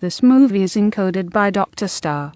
This movie is encoded by Dr. Star.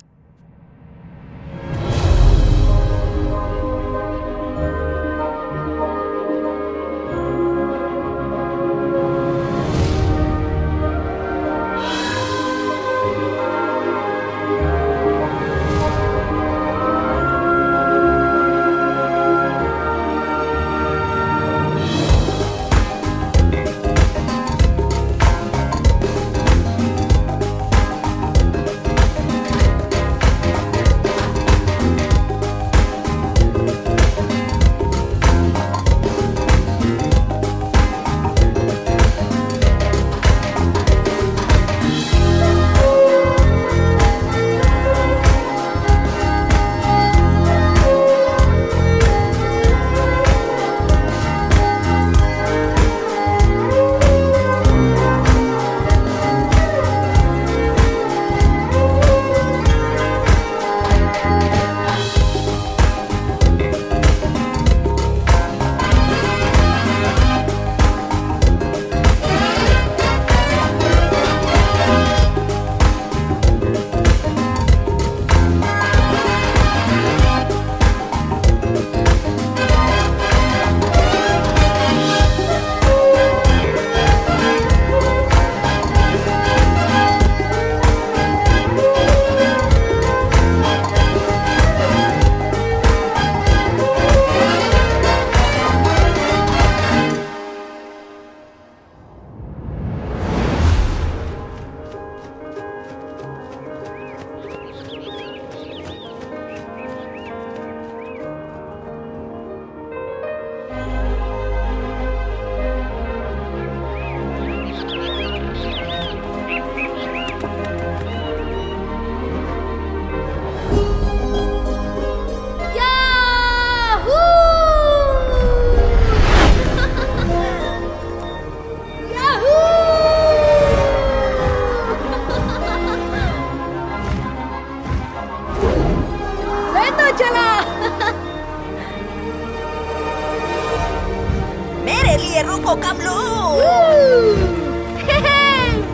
मेरे लिए रुको कमलू।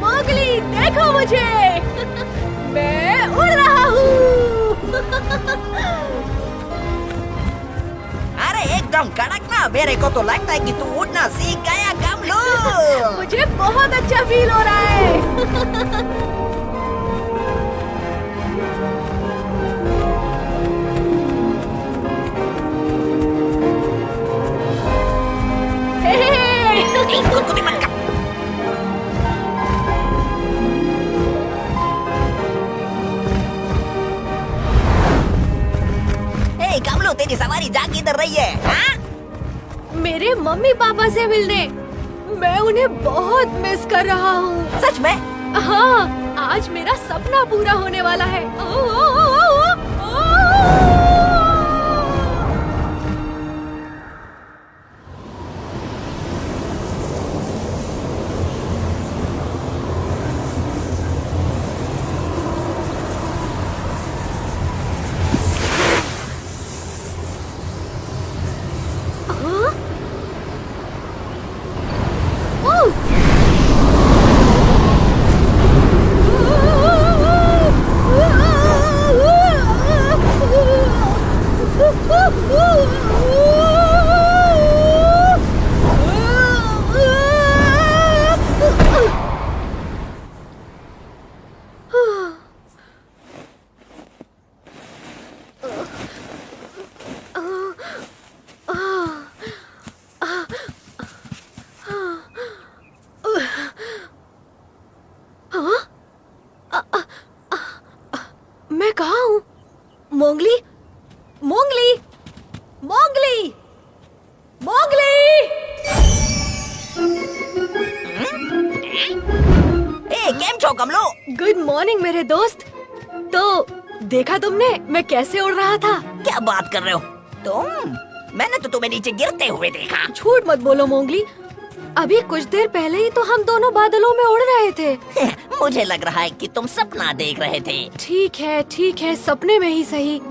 मोगली देखो मुझे, मैं उड़ रहा हूँ। अरे एकदम कड़क ना, मेरे को तो लगता है कि तू उड़ना सीख गया कमलू। मुझे बहुत अच्छा फील हो रहा है। गुदगुदी मत कर। ए कमलू, तेरी सवारी जा किधर रही है? हाँ? मेरे मम्मी पापा से मिलने। मैं उन्हें बहुत मिस कर रहा हूँ। सच में? हाँ, आज मेरा सपना पूरा होने वाला है। ओ, ओ, ओ, ओ, ओ। मैं कहाँ हूँ? मोंगली, मोंगली, मोंगली, मोंगली! ए केम छो कमलू? गुड मॉर्निंग मेरे दोस्त। तो देखा तुमने मैं कैसे उड़ रहा था? क्या बात कर रहे हो तुम? मैंने तो तुम्हें नीचे गिरते हुए देखा। झूठ मत बोलो मोंगली, अभी कुछ देर पहले ही तो हम दोनों बादलों में उड़ रहे थे। मुझे लग रहा है कि तुम सपना देख रहे थे। ठीक है, सपने में ही सही,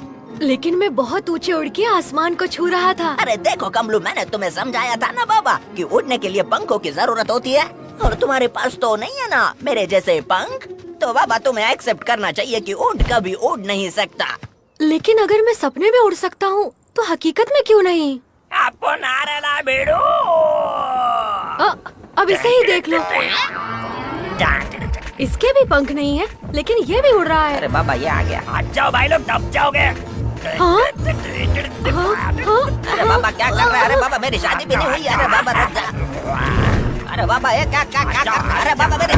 लेकिन मैं बहुत ऊंचे उड़ के आसमान को छू रहा था। अरे देखो कमलू, मैंने तुम्हें समझाया था ना बाबा कि उड़ने के लिए पंखों की जरूरत होती है, और तुम्हारे पास तो नहीं है ना मेरे जैसे पंख। तो बाबा तुम्हें एक्सेप्ट करना चाहिए कि ऊंट कभी उड़ नहीं सकता। लेकिन अगर मैं सपने में उड़ सकता हूँ तो हकीकत में क्यों नहीं? आपको नारेला बेड़ू। अब इसे ही देख लो। इसके भी पंख नहीं है, लेकिन ये भी उड़ रहा है। अरे बाबा ये आ गया। हट जाओ भाई लोग, दब जाओगे। हाँ? अरे बाबा क्या कर रहे हैं? अरे बाबा मेरी शादी भी नहीं हुई। अरे बाबा रुक जा। अरे बाबा ये क्या क्या क्या कर? अरे बाबा मेरी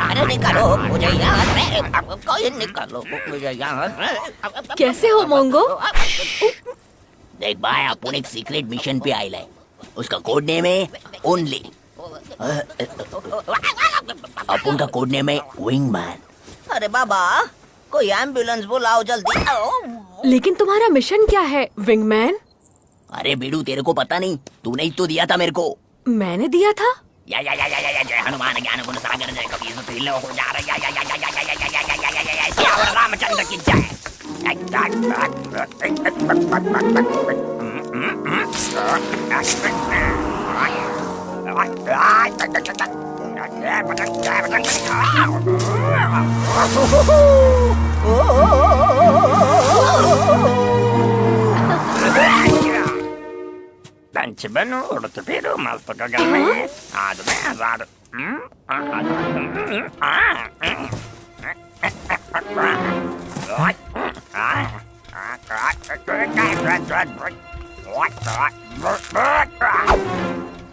अरे निकालो मुझे यहाँ से, कोई निकालो मुझे यहाँ से। कैसे हो मोंगो? देख भाई अपन एक सीक्रेट मिशन पे आए है। उसका कोड नेम है ओनली। अपन का कोड नेम है विंगमैन। अरे बाबा कोई एम्बुलेंस बुलाओ जल्दी। लेकिन तुम्हारा मिशन क्या है विंगमैन? अरे बेडू तेरे को पता नहीं? तूने ही तो दिया था मेरे को। मैंने दिया था? या जय हनुमान ज्ञान गुण सागर जय कबीर त्रिलोक को जा रहा या सियावर रामचंद्र की जय। Lanci benur, tepiru mas pegangnya. Aduh, aduh.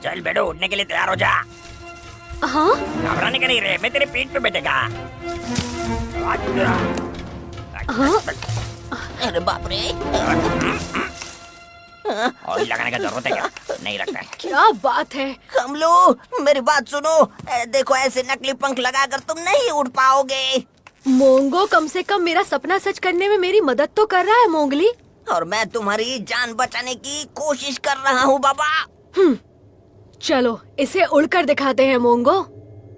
चल बेडू, उठने के लिए तैयार हो जा। हाँ? घबराने का नहीं रे, मैं तेरे पीठ पे बैठेगा। हाँ? अरे बाप रे। ऑयल लगाने का जरूरत है क्या? नहीं लगता है। क्या बात है? कमलू मेरी बात सुनो। देखो ऐसे नकली पंख लगाकर तुम नहीं उड़ पाओगे। मोंगो कम से कम मेरा सपना सच करने में मेरी मदद तो कर रहा है मोंगली। और मैं तुम्हारी जान बचाने की कोशिश कर रहा हूँ बाबा। चलो इसे उड़कर दिखाते हैं मोंगो।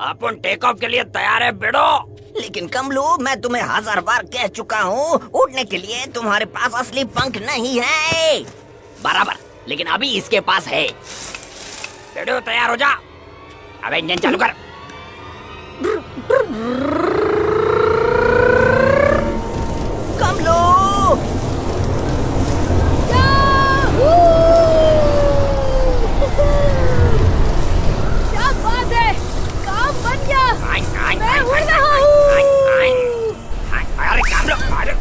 अपन टेक ऑफ के लिए तैयार है बेड़ो। लेकिन कमलू मैं तुम्हें 1000 बार कह चुका हूँ, उड़ने के लिए तुम्हारे पास असली पंख नहीं है। बराबर, लेकिन अभी इसके पास है। बेड़ो तैयार हो जा। अब इंजन चालू कर। कमलू क्या बात है, काम बन गया। मैं उड़ रहा हूँ। अरे कमलू, अरे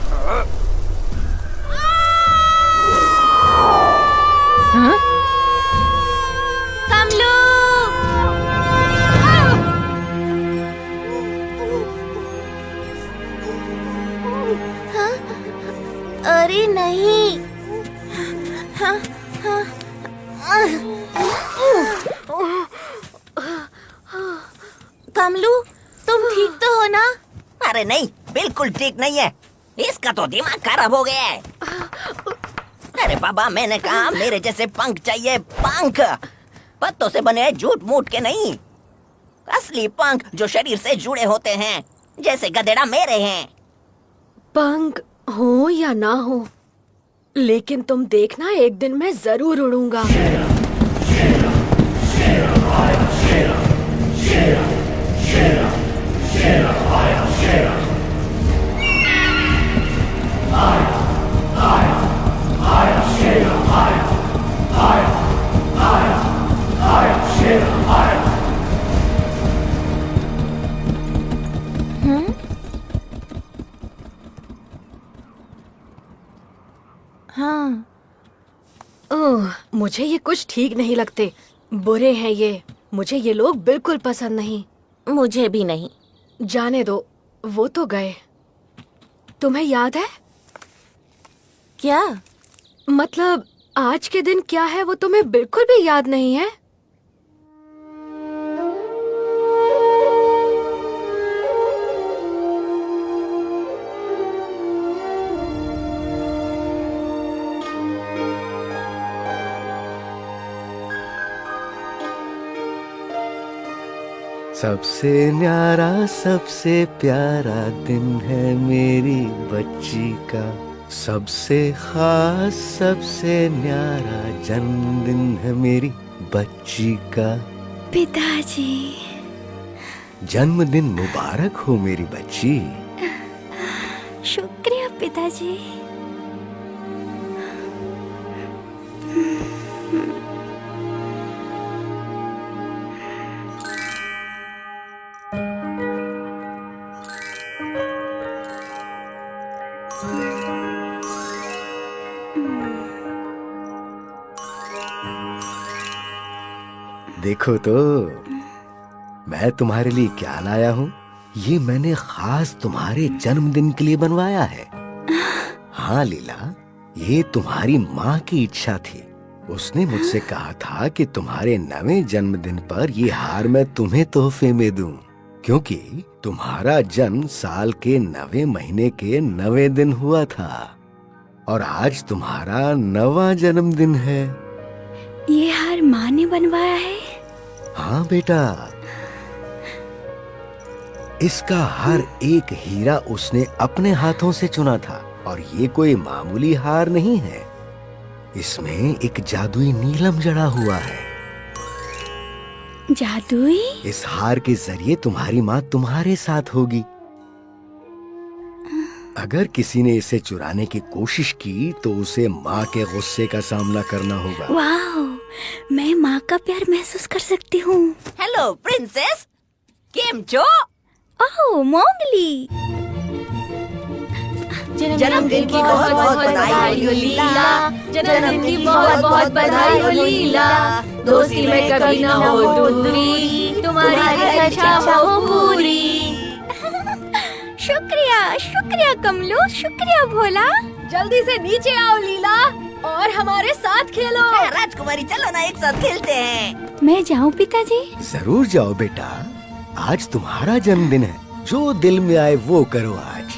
कमलू! अरे नहीं। कमलू तुम ठीक तो हो ना? अरे नहीं, बिल्कुल ठीक नहीं है। इसका तो दिमाग खराब हो गया है। अरे बाबा मैंने कहा मेरे जैसे पंख चाहिए, पंख। पत्तों से बने झूठ मूठ के नहीं, असली पंख जो शरीर से जुड़े होते हैं, जैसे गधेड़ा मेरे हैं। पंख हो या ना हो, लेकिन तुम देखना एक दिन मैं जरूर उड़ूंगा। हाँ। ओह, मुझे ये कुछ ठीक नहीं लगते। बुरे हैं ये। मुझे ये लोग बिल्कुल पसंद नहीं। मुझे भी नहीं। जाने दो, वो तो गए। तुम्हें याद है? क्या? मतलब आज के दिन क्या है वो तुम्हें बिल्कुल भी याद नहीं है? सबसे न्यारा सबसे प्यारा दिन है मेरी बच्ची का, सबसे खास सबसे न्यारा जन्मदिन है मेरी बच्ची का। पिताजी जन्मदिन मुबारक हो मेरी बच्ची। शुक्रिया पिताजी। देखो तो मैं तुम्हारे लिए क्या लाया हूँ। ये मैंने खास तुम्हारे जन्मदिन के लिए बनवाया है। हाँ लीला, ये तुम्हारी माँ की इच्छा थी। उसने मुझसे कहा था कि तुम्हारे 9वें जन्मदिन पर ये हार मैं तुम्हें तोहफे में दूं, क्योंकि तुम्हारा जन्म साल के 9वें महीने के 9वें दिन हुआ था और आज तुम्हारा 9वां जन्मदिन है। ये हार माँ ने बनवाया है? हाँ बेटा, इसका हर एक हीरा उसने अपने हाथों से चुना था और ये कोई मामूली हार नहीं है। इसमें एक जादुई नीलम जड़ा हुआ है। जादुई? इस हार के जरिए तुम्हारी माँ तुम्हारे साथ होगी। अगर किसी ने इसे चुराने की कोशिश की तो उसे माँ के गुस्से का सामना करना होगा। वाह, मैं माँ का प्यार महसूस कर सकती हूँ। हेलो प्रिंसेस, केम छो? ओह मोंगली, जन्मदिन की बहुत बहुत बधाई हो लीला। जन्मदिन की बहुत बहुत बधाई हो लीला। दोस्ती में कभी ना हो दूरी, तुम्हारी हर इच्छा हो पूरी। शुक्रिया शुक्रिया कमलू, शुक्रिया भोला। जल्दी से नीचे आओ लीला और हमारे साथ खेलो। राजकुमारी चलो ना एक साथ खेलते हैं। मैं जाऊँ पिताजी? जरूर जाओ बेटा, आज तुम्हारा जन्मदिन है। जो दिल में आए वो करो आज।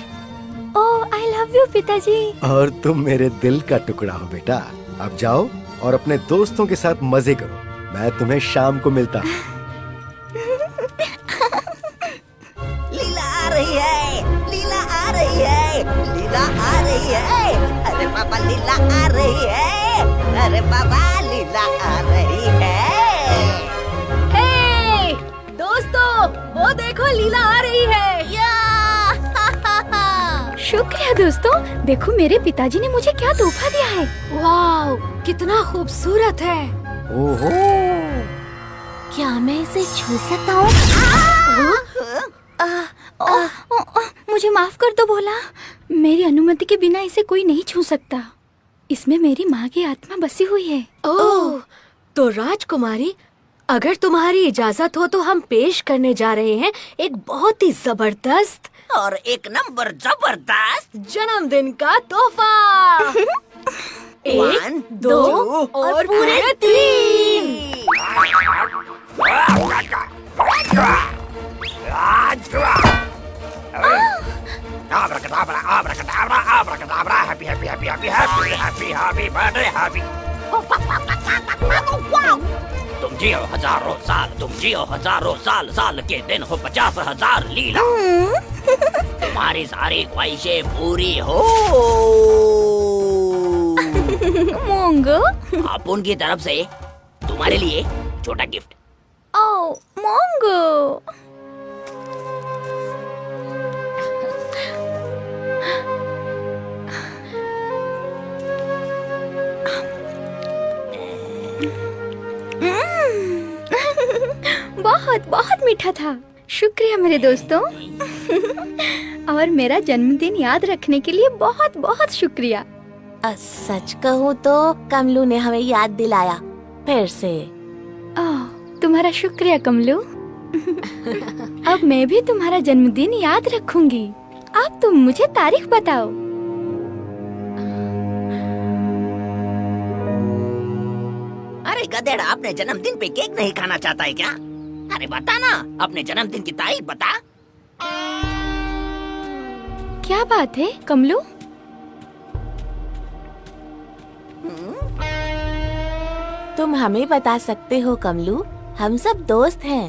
ओह आई लव यू पिताजी। और तुम मेरे दिल का टुकड़ा हो बेटा। अब जाओ और अपने दोस्तों के साथ मजे करो। मैं तुम्हें शाम को मिलता हूँ। लीला आ रही है, लीला आ रही है, लीला आ रही है। अरे पापा लीला आ रही है, अरे पापा लीला आ रही है। हे दोस्तों, वो देखो लीला आ रही है। शुक्रिया दोस्तों, देखो मेरे पिताजी ने मुझे क्या तोहफा दिया है। वाह, कितना खूबसूरत है। ओहो, क्या मैं इसे छू सकता हूँ? मुझे माफ कर दो भोला, मेरी अनुमति के बिना इसे कोई नहीं छू सकता। इसमें मेरी माँ की आत्मा बसी हुई है। ओह, तो राजकुमारी, अगर तुम्हारी इजाजत हो तो हम पेश करने जा रहे हैं एक बहुत ही जबरदस्त और एक नंबर जबरदस्त जन्मदिन का तोहफा। 1, 2 और पूरे 3। Abracadabra, abracadabra, abracadabra, happy, happy, happy, happy, happy, happy, happy birthday, happy. तुम जियो हजारों साल, तुम जियो हजारों साल, साल के दिन हो 50,000 लीला। तुम्हारी सारी ख्वाहिशें पूरी हो। मोंगो। आप उनकी तरफ से तुम्हारे लिए छोटा गिफ्ट। ओह मोंगो। बहुत बहुत मीठा था। शुक्रिया मेरे दोस्तों। और मेरा जन्मदिन याद रखने के लिए बहुत बहुत शुक्रिया। सच कहूँ तो कमलू ने हमें याद दिलाया फिर से। ओह तुम्हारा शुक्रिया कमलू। अब मैं भी तुम्हारा जन्मदिन याद रखूंगी। अब तुम मुझे तारीख बताओ। अरे गधेड़ा, अपने जन्मदिन पे केक नहीं खाना चाहता है क्या? अरे बता ना, अपने जन्मदिन की तारीख बता। क्या बात है कमलू? तुम हमें बता सकते हो कमलू, हम सब दोस्त हैं।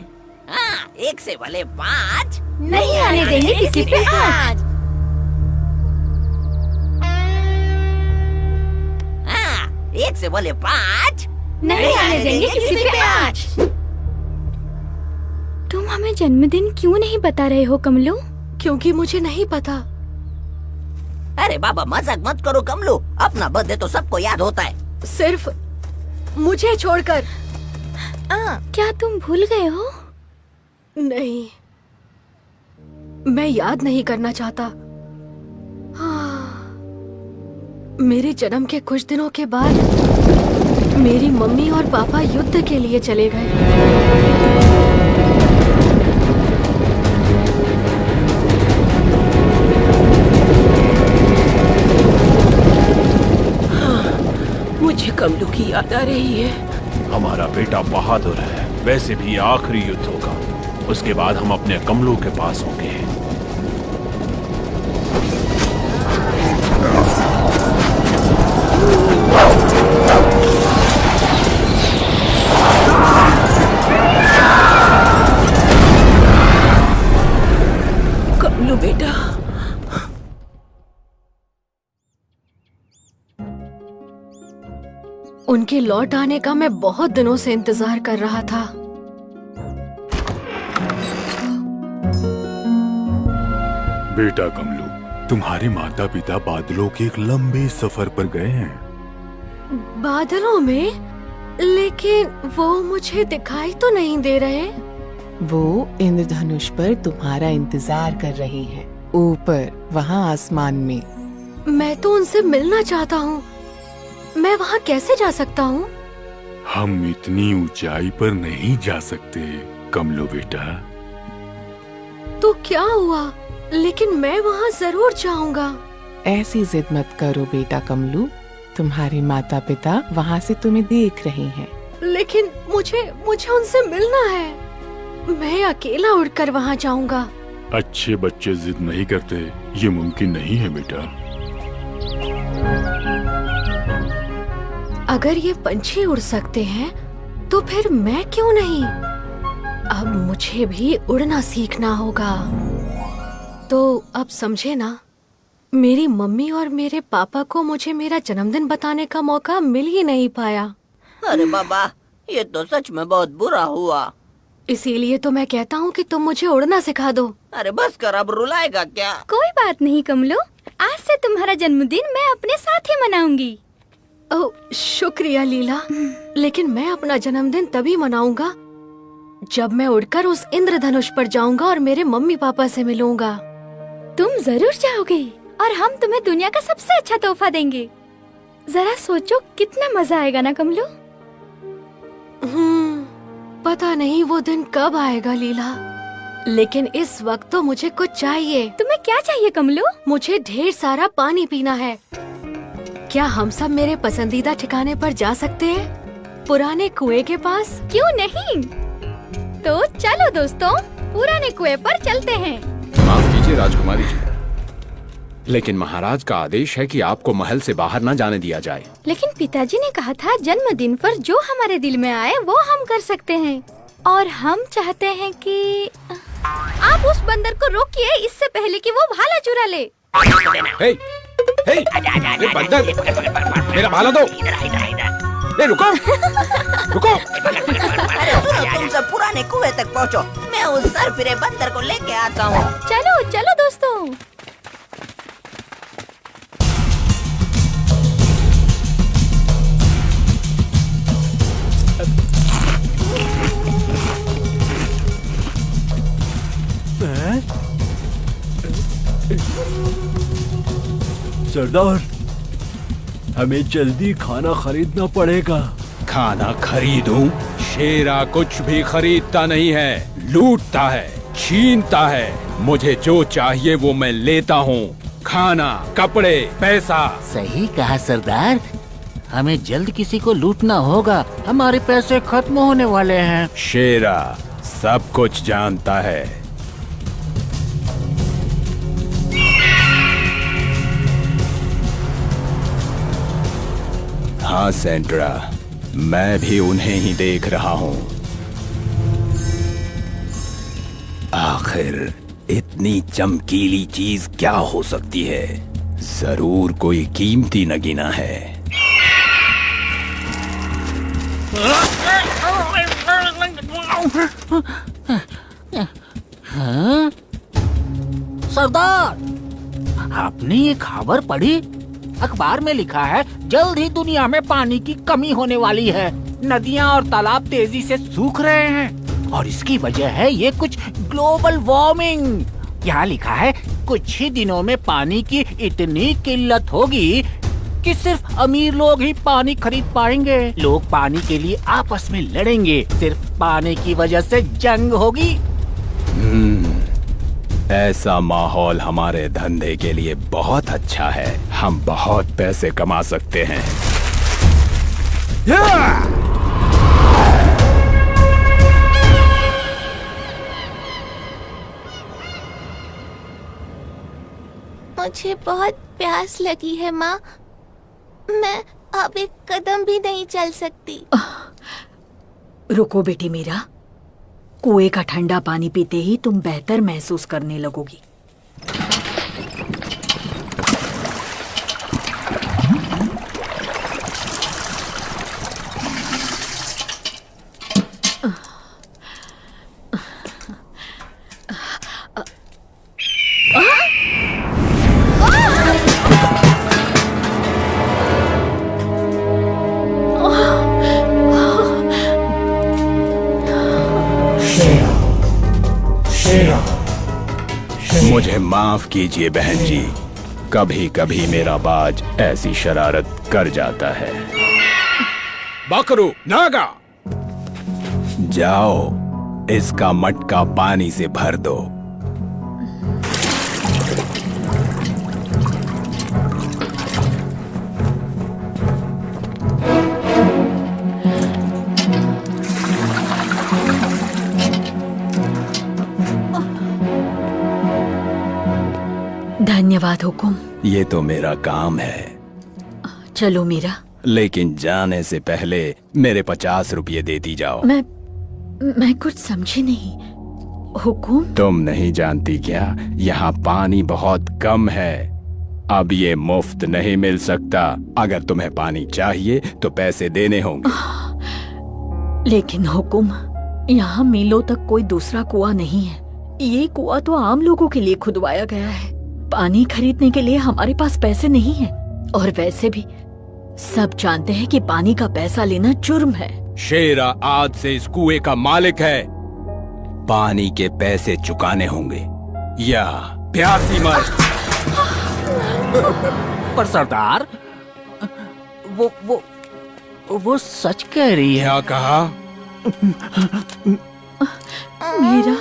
हाँ, 1 से भले 5 नहीं आने देंगे किसी पे आज। हाँ, 1 से भले 5 नहीं आने देंगे किसी पे आज। तुम हमें जन्मदिन क्यों नहीं बता रहे हो कमलू? क्योंकि मुझे नहीं पता। अरे बाबा मजाक मत करो कमलू, अपना बर्थडे तो सबको याद होता है। सिर्फ मुझे छोड़कर। क्या तुम भूल गए हो? नहीं, मैं याद नहीं करना चाहता। मेरे जन्म के कुछ दिनों के बाद मेरी मम्मी और पापा युद्ध के लिए चले गए। मुझे कमलू की याद आ रही है। हमारा बेटा बहादुर है, वैसे भी ये आखिरी युद्ध होगा, उसके बाद हम अपने कमलू के पास होंगे। कमलू बेटा, उनके लौट आने का मैं बहुत दिनों से इंतजार कर रहा था। बेटा कमलू, तुम्हारे माता पिता बादलों के एक लंबे सफर पर गए हैं। बादलों में? लेकिन वो मुझे दिखाई तो नहीं दे रहे। वो इंद्रधनुष पर तुम्हारा इंतजार कर रही है, ऊपर वहाँ आसमान में। मैं तो उनसे मिलना चाहता हूँ। मैं वहाँ कैसे जा सकता हूँ? हम इतनी ऊंचाई पर नहीं जा सकते कमलू बेटा। तो क्या हुआ? लेकिन मैं वहाँ जरूर जाऊंगा। ऐसी जिद मत करो बेटा कमलू, तुम्हारे माता पिता वहाँ से तुम्हें देख रहे हैं। लेकिन मुझे उनसे मिलना है। मैं अकेला उड़कर वहाँ जाऊंगा। अच्छे बच्चे जिद नहीं करते, ये मुमकिन नहीं है बेटा। अगर ये पंछी उड़ सकते हैं तो फिर मैं क्यों नहीं? अब मुझे भी उड़ना सीखना होगा। तो अब समझे ना, मेरी मम्मी और मेरे पापा को मुझे मेरा जन्मदिन बताने का मौका मिल ही नहीं पाया। अरे बाबा, ये तो सच में बहुत बुरा हुआ। इसीलिए तो मैं कहता हूँ कि तुम मुझे उड़ना सिखा दो। अरे बस कर, अब रुलाएगा क्या? कोई बात नहीं कमलू, आज से तुम्हारा जन्मदिन मैं अपने साथ ही मनाऊंगी। ओह शुक्रिया लीला, लेकिन मैं अपना जन्मदिन तभी मनाऊंगा जब मैं उड़कर उस इंद्रधनुष पर जाऊंगा और मेरे मम्मी पापा से मिलूंगा। तुम जरूर जाओगे और हम तुम्हें दुनिया का सबसे अच्छा तोहफा देंगे। जरा सोचो कितना मजा आएगा ना कमलू। पता नहीं वो दिन कब आएगा लीला, लेकिन इस वक्त तो मुझे कुछ चाहिए। तुम्हें क्या चाहिए कमलू? मुझे ढेर सारा पानी पीना है। क्या हम सब मेरे पसंदीदा ठिकाने पर जा सकते हैं? पुराने कुएं के पास? क्यों नहीं? तो चलो दोस्तों, पुराने कुएं पर चलते हैं। माफ कीजिए राजकुमारी जी, लेकिन महाराज का आदेश है कि आपको महल से बाहर न जाने दिया जाए। लेकिन पिताजी ने कहा था जन्मदिन पर जो हमारे दिल में आए वो हम कर सकते हैं, और हम चाहते हैं कि आप उस बंदर को रोकिए इससे पहले कि वो भाला चुरा ले। हे, हे, ये बंदर, मेरा भाला दो। ए, रुको, रुको। अरे सुनो, तुम सब पुराने कुएं तक पहुँचो, मैं उस सरफिरे बंदर को लेके आता हूँ। चलो चलो दोस्तों। सरदार, हमें जल्दी खाना खरीदना पड़ेगा। खाना खरीदूं? शेरा कुछ भी खरीदता नहीं है, लूटता है, छीनता है। मुझे जो चाहिए वो मैं लेता हूँ। खाना, कपड़े, पैसा। सही कहा सरदार, हमें जल्द किसी को लूटना होगा, हमारे पैसे खत्म होने वाले हैं। शेरा सब कुछ जानता है। हाँ सेंड्रा, मैं भी उन्हें ही देख रहा हूँ। आखिर इतनी चमकीली चीज क्या हो सकती है? जरूर कोई कीमती नगीना है। हाँ? सरदार, आपने ये खबर पढ़ी? अखबार में लिखा है जल्द ही दुनिया में पानी की कमी होने वाली है। नदियाँ और तालाब तेजी से सूख रहे हैं और इसकी वजह है ये कुछ ग्लोबल वार्मिंग। यहाँ लिखा है कुछ ही दिनों में पानी की इतनी किल्लत होगी कि सिर्फ अमीर लोग ही पानी खरीद पाएंगे। लोग पानी के लिए आपस में लड़ेंगे, सिर्फ पानी की वजह से जंग होगी। ऐसा माहौल हमारे धंधे के लिए बहुत अच्छा है। हम बहुत पैसे कमा सकते हैं। मुझे बहुत प्यास लगी है माँ। मैं अब एक कदम भी नहीं चल सकती। रुको बेटी मीरा, कुएं का ठंडा पानी पीते ही तुम बेहतर महसूस करने लगोगी। मुझे माफ कीजिए बहन जी, कभी कभी मेरा बाज ऐसी शरारत कर जाता है। बकरू नागा, जाओ इसका मटका पानी से भर दो। धन्यवाद हुकुम। ये तो मेरा काम है। चलो मीरा। लेकिन जाने से पहले मेरे 50 रुपये देती जाओ। मैं कुछ समझी नहीं। हुकुम? तुम नहीं जानती क्या, यहाँ पानी बहुत कम है। अब ये मुफ्त नहीं मिल सकता। अगर तुम्हें पानी चाहिए तो पैसे देने होंगे। लेकिन हुकुम, यहाँ मीलों तक कोई दूसरा कुआं नहीं है। ये कुआं तो आम लोगों के लिए खुदवाया गया है। पानी खरीदने के लिए हमारे पास पैसे नहीं है। और वैसे भी सब जानते हैं कि पानी का पैसा लेना जुर्म है। शेरा आज से इस कुएं का मालिक है। पानी के पैसे चुकाने होंगे या प्यासी मर। पर सरदार, वो सच कह रही है। क्या कहा? मेरा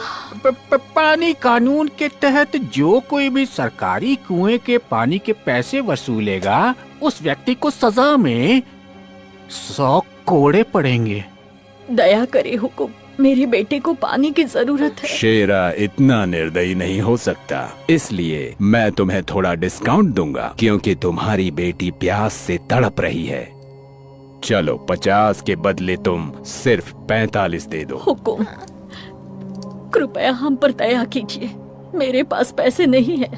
पानी कानून के तहत जो कोई भी सरकारी कुएं के पानी के पैसे वसूलेगा, उस व्यक्ति को सजा में 100 कोड़े पड़ेंगे। दया करे हुकुम, मेरे बेटे को पानी की जरूरत है। शेरा इतना निर्दयी नहीं हो सकता, इसलिए मैं तुम्हें थोड़ा डिस्काउंट दूंगा क्योंकि तुम्हारी बेटी प्यास से तड़प रही है। चलो 50 के बदले तुम सिर्फ 45 दे दो। हुकुम, कृपया हम पर दया कीजिए, मेरे पास पैसे नहीं है।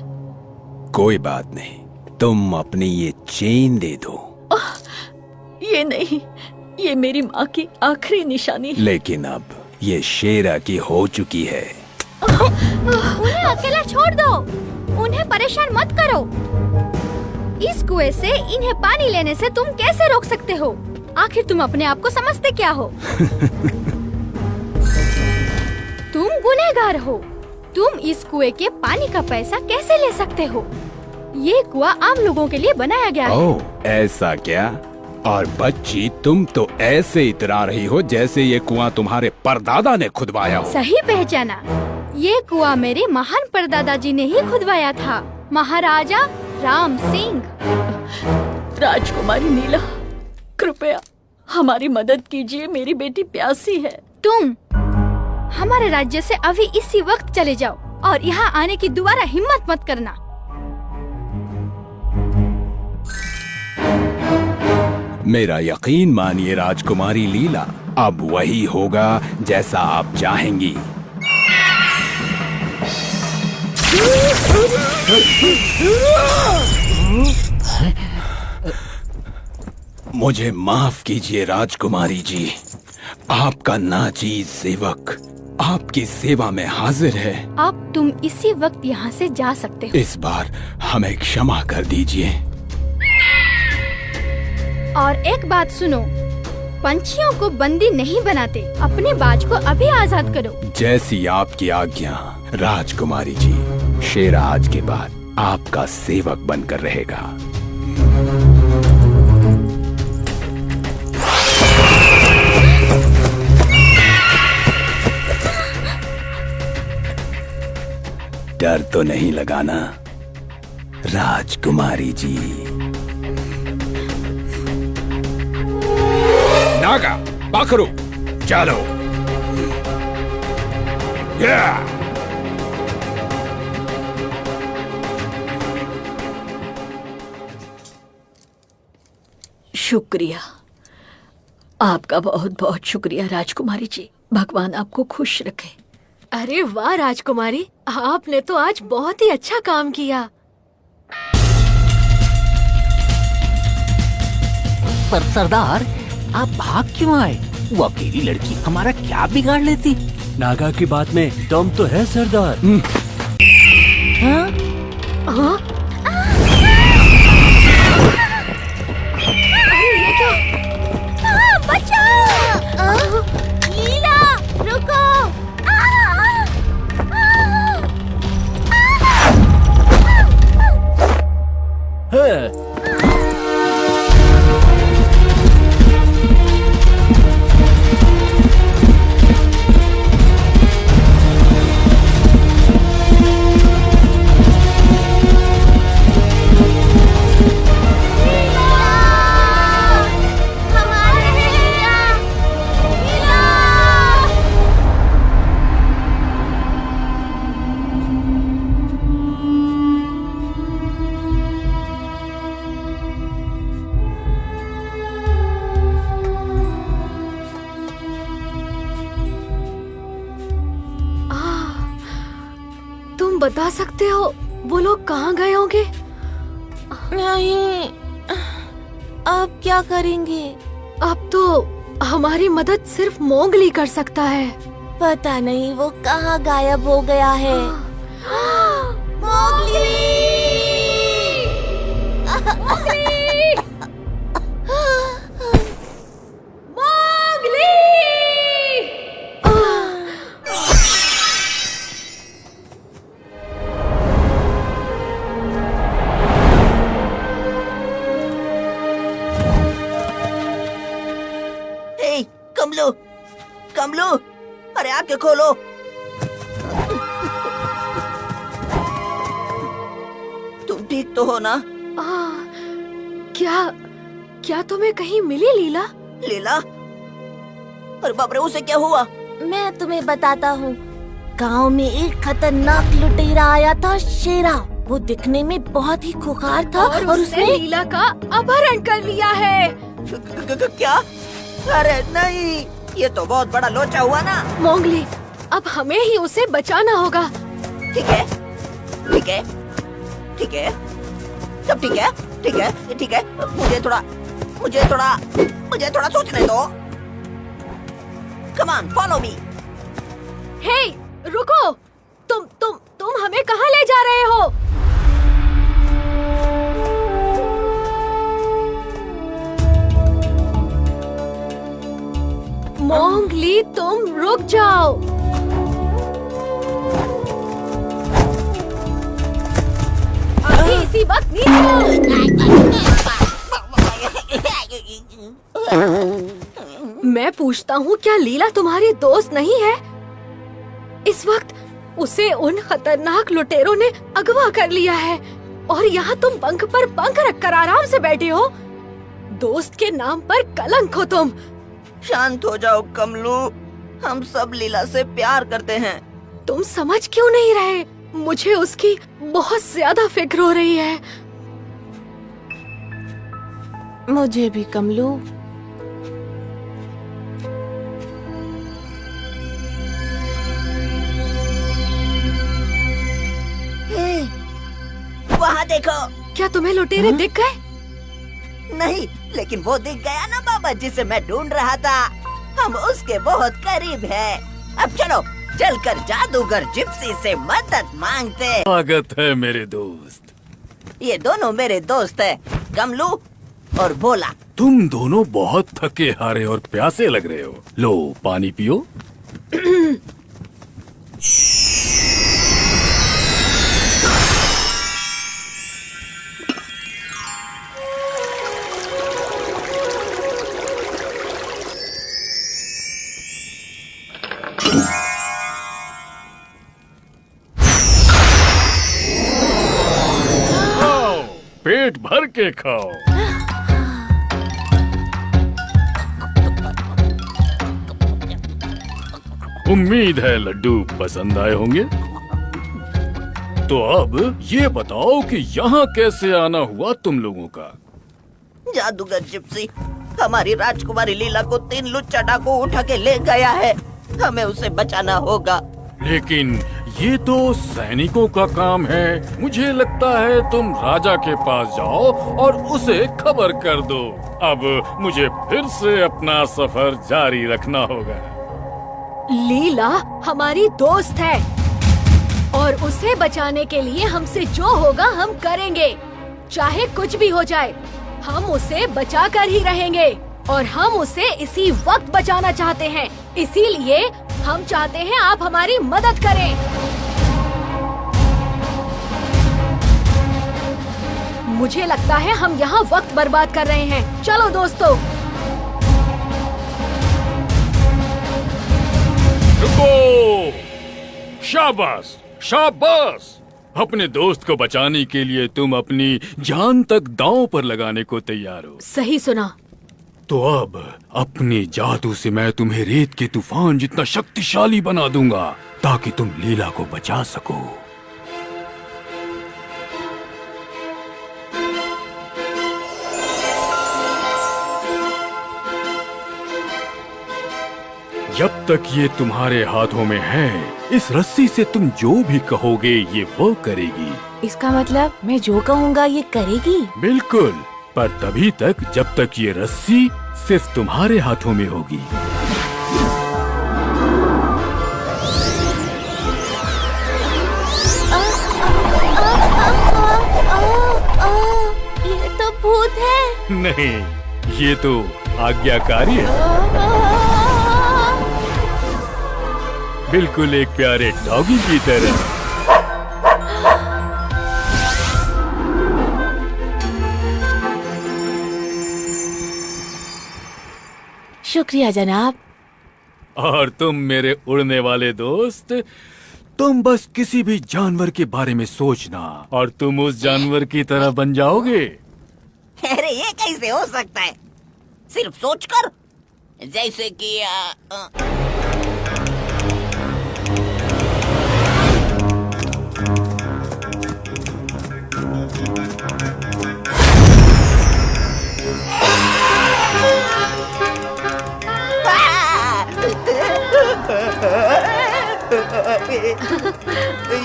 कोई बात नहीं, तुम अपनी ये चेन दे दो। ये नहीं, ये मेरी माँ की आखिरी निशानी है। लेकिन अब ये शेरा की हो चुकी है। उन्हें अकेला छोड़ दो, उन्हें परेशान मत करो। इस कुएं से इन्हें पानी लेने से तुम कैसे रोक सकते हो? आखिर तुम अपने आप को समझते क्या हो? तुम गुनहगार हो। तुम इस कुएं के पानी का पैसा कैसे ले सकते हो? ये कुआं आम लोगों के लिए बनाया गया है। ओह, ऐसा क्या? और बच्ची, तुम तो ऐसे इतरा रही हो जैसे ये कुआं तुम्हारे परदादा ने खुदवाया हो। सही पहचाना, ये कुआं मेरे महान परदादा जी ने ही खुदवाया था, महाराजा राम सिंह। राजकुमारी नीला, कृपया हमारी मदद कीजिए, मेरी बेटी प्यासी है। तुम हमारे राज्य से अभी इसी वक्त चले जाओ और यहाँ आने की दोबारा हिम्मत मत करना। मेरा यकीन मानिए राजकुमारी लीला, अब वही होगा जैसा आप चाहेंगी। मुझे माफ कीजिए राजकुमारी जी, आपका नाचीज सेवक आपकी सेवा में हाजिर है। अब तुम इसी वक्त यहाँ से जा सकते हो। इस बार हमें क्षमा कर दीजिए। और एक बात सुनो, पंछियों को बंदी नहीं बनाते। अपने बाज को अभी आजाद करो। जैसी आपकी आज्ञा राजकुमारी जी। शेरा आज के बाद आपका सेवक बनकर रहेगा। डर तो नहीं लगाना राजकुमारी जी। नागा पकड़ो, चलो। शुक्रिया, आपका बहुत बहुत शुक्रिया राजकुमारी जी। भगवान आपको खुश रखे। अरे वाह राजकुमारी, आपने तो आज बहुत ही अच्छा काम किया। पर सरदार, आप भाग क्यों आए? वो अकेली लड़की हमारा क्या बिगाड़ लेती? नागा की बात में दम तो है सरदार। हाँ? हाँ? बचाओ! लीला, रुको! बता सकते हो वो लोग कहाँ गए होंगे? नहीं, अब क्या करेंगे? अब तो हमारी मदद सिर्फ मोंगली कर सकता है। पता नहीं वो कहाँ गायब हो गया है। मोगली! कमलू, कमलू, अरे आंखें खोलो। तुम ठीक तो हो ना? क्या तुम्हें कहीं मिली लीला? लीला? अरे बाप रे, उसे क्या हुआ? मैं तुम्हें बताता हूँ। गांव में एक खतरनाक लुटेरा आया था, शेरा। वो दिखने में बहुत ही खुखार था और उसने लीला का अपहरण कर लिया है। क्या? अरे नहीं, ये तो बहुत बड़ा लोचा हुआ ना। मोंगली, अब हमें ही उसे बचाना होगा। ठीक है, ठीक है, ठीक है, सब ठीक है, ठीक है, ठीक है। मुझे थोड़ा सोचने दो। Come on, follow me. हे, रुको! तुम हमें कहाँ ले जा रहे हो? मोंगली, तुम रुक जाओ। अभी इसी वक्त मैं पूछता हूँ, क्या लीला तुम्हारी दोस्त नहीं है? इस वक्त उसे उन खतरनाक लुटेरों ने अगवा कर लिया है और यहाँ तुम पंख पर पंख रखकर आराम से बैठे हो। दोस्त के नाम पर कलंक हो तुम। शांत हो जाओ कमलू, हम सब लीला से प्यार करते हैं। तुम समझ क्यों नहीं रहे? मुझे उसकी बहुत ज्यादा फिक्र हो रही है। मुझे भी कमलू। वहाँ देखो। क्या तुम्हें लुटेरे दिख गए? नहीं, लेकिन वो दिख गया ना बाबा जिसे मैं ढूंढ रहा था। हम उसके बहुत करीब हैं। अब चलो चलकर जादूगर जिप्सी से मदद मांगते। स्वागत है मेरे दोस्त। ये दोनों मेरे दोस्त हैं, गमलू और भोला। तुम दोनों बहुत थके हारे और प्यासे लग रहे हो। लो पानी पियो। पेट भर के खाओ। उम्मीद है लड्डू पसंद आए होंगे। तो अब ये बताओ कि यहाँ कैसे आना हुआ तुम लोगों का? जादूगर जिप्सी हमारी राजकुमारी लीला को 3 लुच्चा डाकू उठा के ले गया है। हमें उसे बचाना होगा। लेकिन ये तो सैनिकों का काम है। मुझे लगता है तुम राजा के पास जाओ और उसे खबर कर दो। अब मुझे फिर से अपना सफर जारी रखना होगा। लीला हमारी दोस्त है और उसे बचाने के लिए हमसे जो होगा हम करेंगे। चाहे कुछ भी हो जाए, हम उसे बचा कर ही रहेंगे और हम उसे इसी वक्त बचाना चाहते हैं। इसीलिए हम चाहते हैं आप हमारी मदद करें। मुझे लगता है हम यहाँ वक्त बर्बाद कर रहे हैं। चलो दोस्तों। रुको! शाबाश, शाबाश! अपने दोस्त को बचाने के लिए तुम अपनी जान तक दांव पर लगाने को तैयार हो। सही सुना। तो अब अपने जादू से मैं तुम्हें रेत के तूफान जितना शक्तिशाली बना दूंगा ताकि तुम लीला को बचा सको। जब तक ये तुम्हारे हाथों में है, इस रस्सी से तुम जो भी कहोगे ये वो करेगी। इसका मतलब मैं जो कहूँगा ये करेगी? बिल्कुल, पर तभी तक जब तक ये रस्सी सिर्फ तुम्हारे हाथों में होगी। ये तो भूत है। नहीं, ये तो आज्ञाकारी है। बिल्कुल एक प्यारे डॉगी की तरह। शुक्रिया जनाब। और तुम मेरे उड़ने वाले दोस्त, तुम बस किसी भी जानवर के बारे में सोचना और तुम उस जानवर की तरह बन जाओगे। अरे ये कैसे हो सकता है? सिर्फ सोचकर? जैसे कि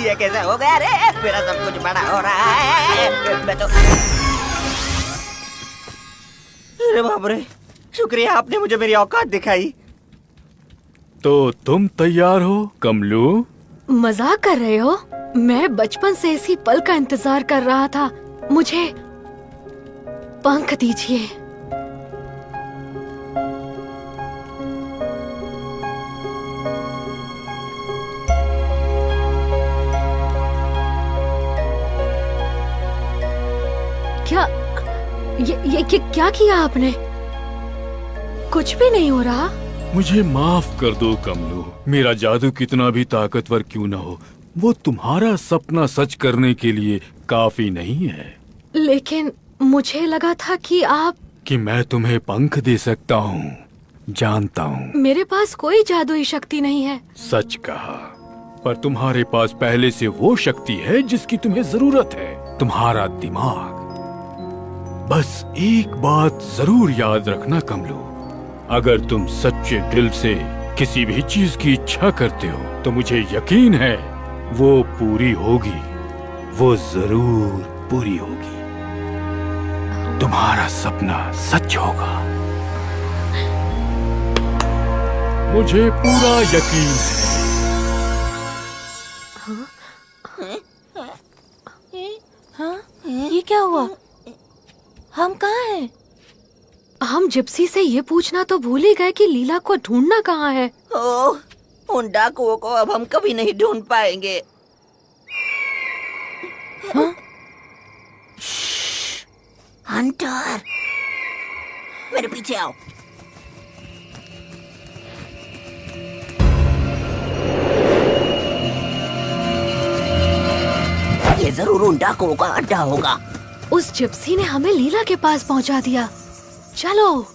ये कैसे हो गया रे? मेरा सब कुछ बड़ा हो रहा है। मैं तो अरे बाप रे, शुक्रिया आपने मुझे मेरी औकात दिखाई। तो तुम तैयार हो कमलू? मजाक कर रहे हो? मैं बचपन से इसी पल का इंतजार कर रहा था। मुझे पंख दीजिए। क्या ये क्या किया आपने? कुछ भी नहीं हो रहा। मुझे माफ कर दो कमलू। मेरा जादू कितना भी ताकतवर क्यों न हो, वो तुम्हारा सपना सच करने के लिए काफी नहीं है। लेकिन मुझे लगा था कि मैं तुम्हें पंख दे सकता हूँ। जानता हूँ मेरे पास कोई जादुई शक्ति नहीं है। सच कहा, पर तुम्हारे पास पहले से वो शक्ति है जिसकी तुम्हें जरूरत है, तुम्हारा दिमाग। बस एक बात जरूर याद रखना कमलू, अगर तुम सच्चे दिल से किसी भी चीज की इच्छा करते हो तो मुझे यकीन है वो पूरी होगी, वो जरूर पूरी होगी। तुम्हारा सपना सच होगा, मुझे पूरा यकीन है। ये क्या हुआ? हम कहाँ हैं? हम जिप्सी से ये पूछना तो भूल ही गए कि लीला को ढूंढना कहाँ है। ओह, उन डाकुओं को अब हम कभी नहीं ढूंढ पाएंगे। हाँ? हंटर, मेरे पीछे आओ। ये जरूर उन डाकुओं का अड्डा होगा। उस जिप्सी ने हमें लीला के पास पहुंचा दिया। चलो।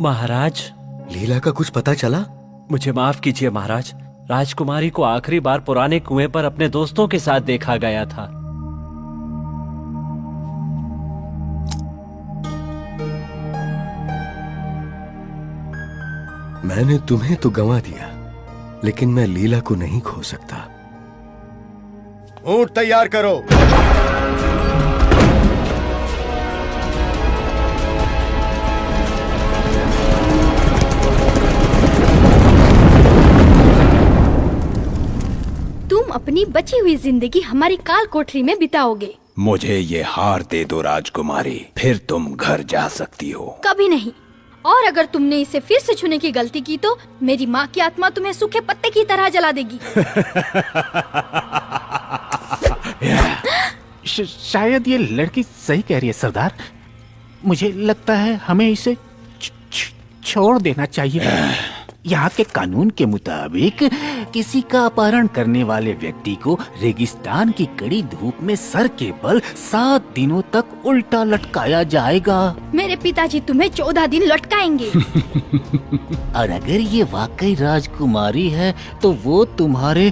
महाराज, लीला का कुछ पता चला? मुझे माफ कीजिए महाराज, राजकुमारी को आखिरी बार पुराने कुएं पर अपने दोस्तों के साथ देखा गया था। मैंने तुम्हें तो गंवा दिया, लेकिन मैं लीला को नहीं खो सकता। ऊंट तैयार करो। तुम अपनी बची हुई जिंदगी हमारी काल कोठरी में बिताओगे। मुझे ये हार दे दो राजकुमारी, फिर तुम घर जा सकती हो। कभी नहीं। और अगर तुमने इसे फिर से छूने की गलती की तो मेरी माँ की आत्मा तुम्हें सूखे पत्ते की तरह जला देगी। शायद ये लड़की सही कह रही है सरदार। मुझे लगता है हमें इसे छोड़ देना चाहिए। यहाँ के कानून के मुताबिक किसी का अपहरण करने वाले व्यक्ति को रेगिस्तान की कड़ी धूप में सर के बल 7 दिनों तक उल्टा लटकाया जाएगा। मेरे पिताजी तुम्हें 14 दिन लटकाएंगे। और अगर ये वाकई राजकुमारी है तो वो तुम्हारे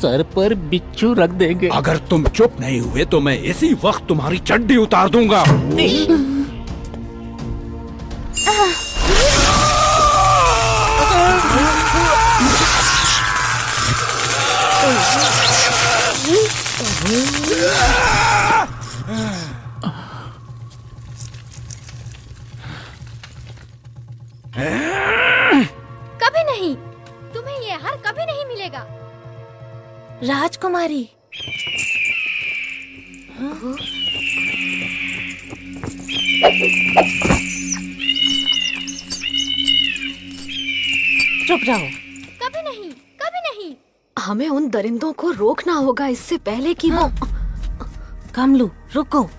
सर पर बिच्छू रख देंगे। अगर तुम चुप नहीं हुए तो मैं इसी वक्त तुम्हारी चड्डी उतार दूंगा। कभी नहीं। तुम्हें ये हार कभी नहीं मिलेगा। राजकुमारी, चुप रहो। कभी नहीं, कभी नहीं। हमें उन दरिंदों को रोकना होगा इससे पहले कि वो। कमलू रुको,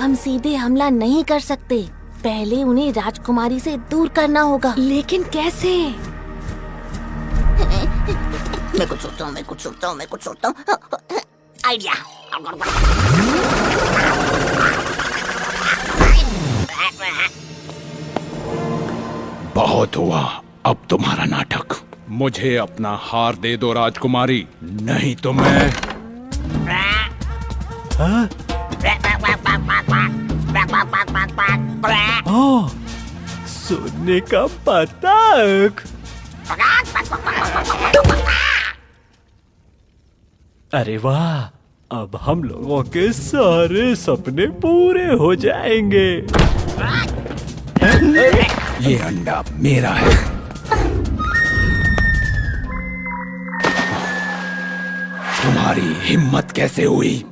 हम सीधे हमला नहीं कर सकते। पहले उन्हें राजकुमारी से दूर करना होगा। लेकिन कैसे? मैं कुछ सोचता हूँ। आइडिया। बहुत हुआ, अब तुम्हारा नाटक। मुझे अपना हार दे दो राजकुमारी, नहीं तो मैं। ओह, सोने का पतंग। अरे वाह, अब हम लोगों के सारे सपने पूरे हो जाएंगे। ये अंडा मेरा है। तुम्हारी हिम्मत कैसे हुई?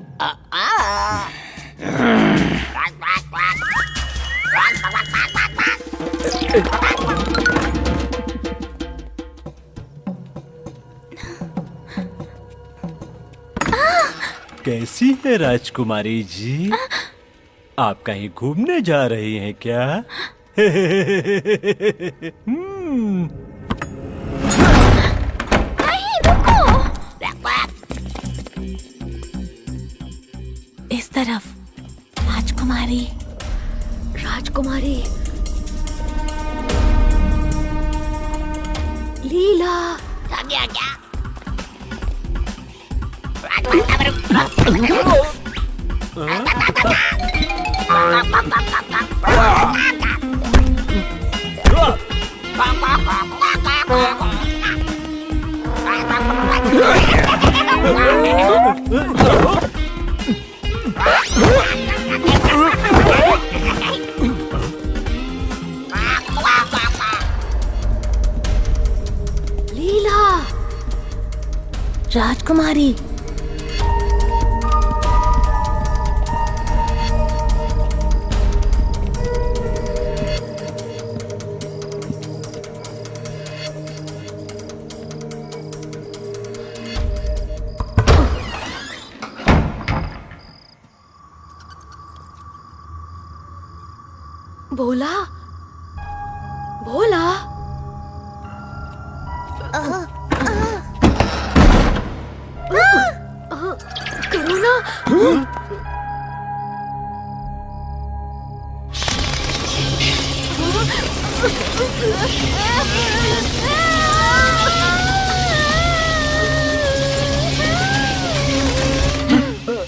कैसी है राजकुमारी जी? आप कहीं घूमने जा रही हैं क्या? नहीं, रुको। इस तरफ राजकुमारी। राजकुमारी लीला। क्या क्या? लीला। राजकुमारी। भोला, भोला। करुणा।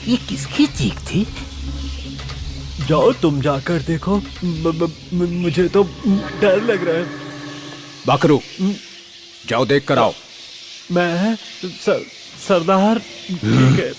ये किसकी चीख थी? जाओ तुम जाकर देखो। मुझे तो डर लग रहा है। बकरू, जाओ देख कर आओ। मैं सरदार। ठीक है।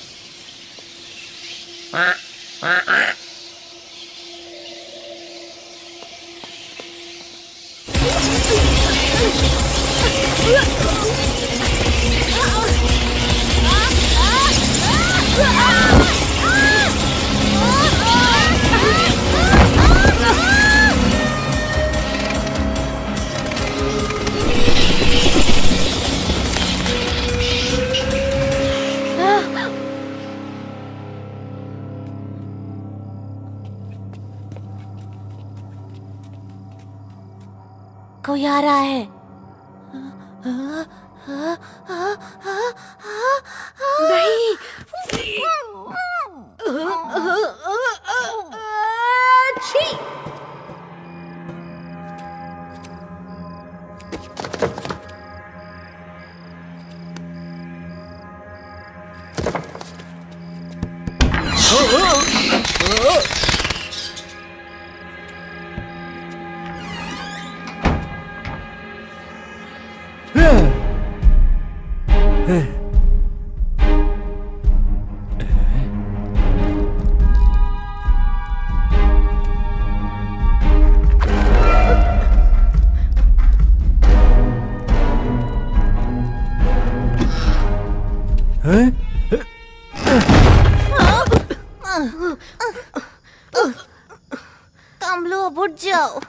कोई आ रहा है। नहीं। छी। कमलो, अब उठ जाओ।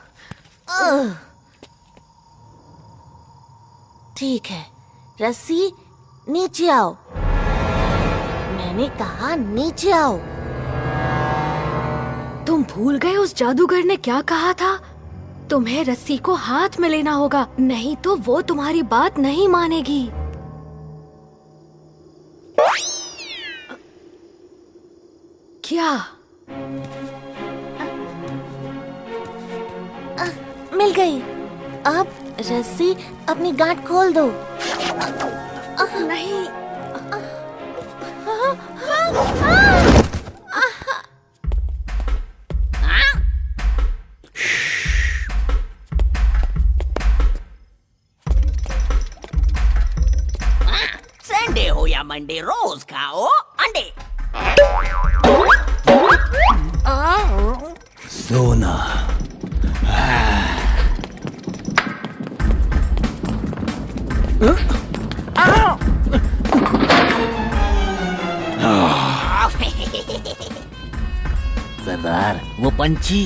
ठीक है, रस्सी नीचे आओ। मैंने कहा नीचे आओ। तुम भूल गए उस जादूगर ने क्या कहा था? तुम्हें रस्सी को हाथ में लेना होगा, नहीं तो वो तुम्हारी बात नहीं मानेगी। क्या? मिल गई। अब रस्सी अपनी गांठ खोल दो। नहीं। संडे हो या मंडे, रोज खाओ अंडे। सोना। सरदार, वो पंछी।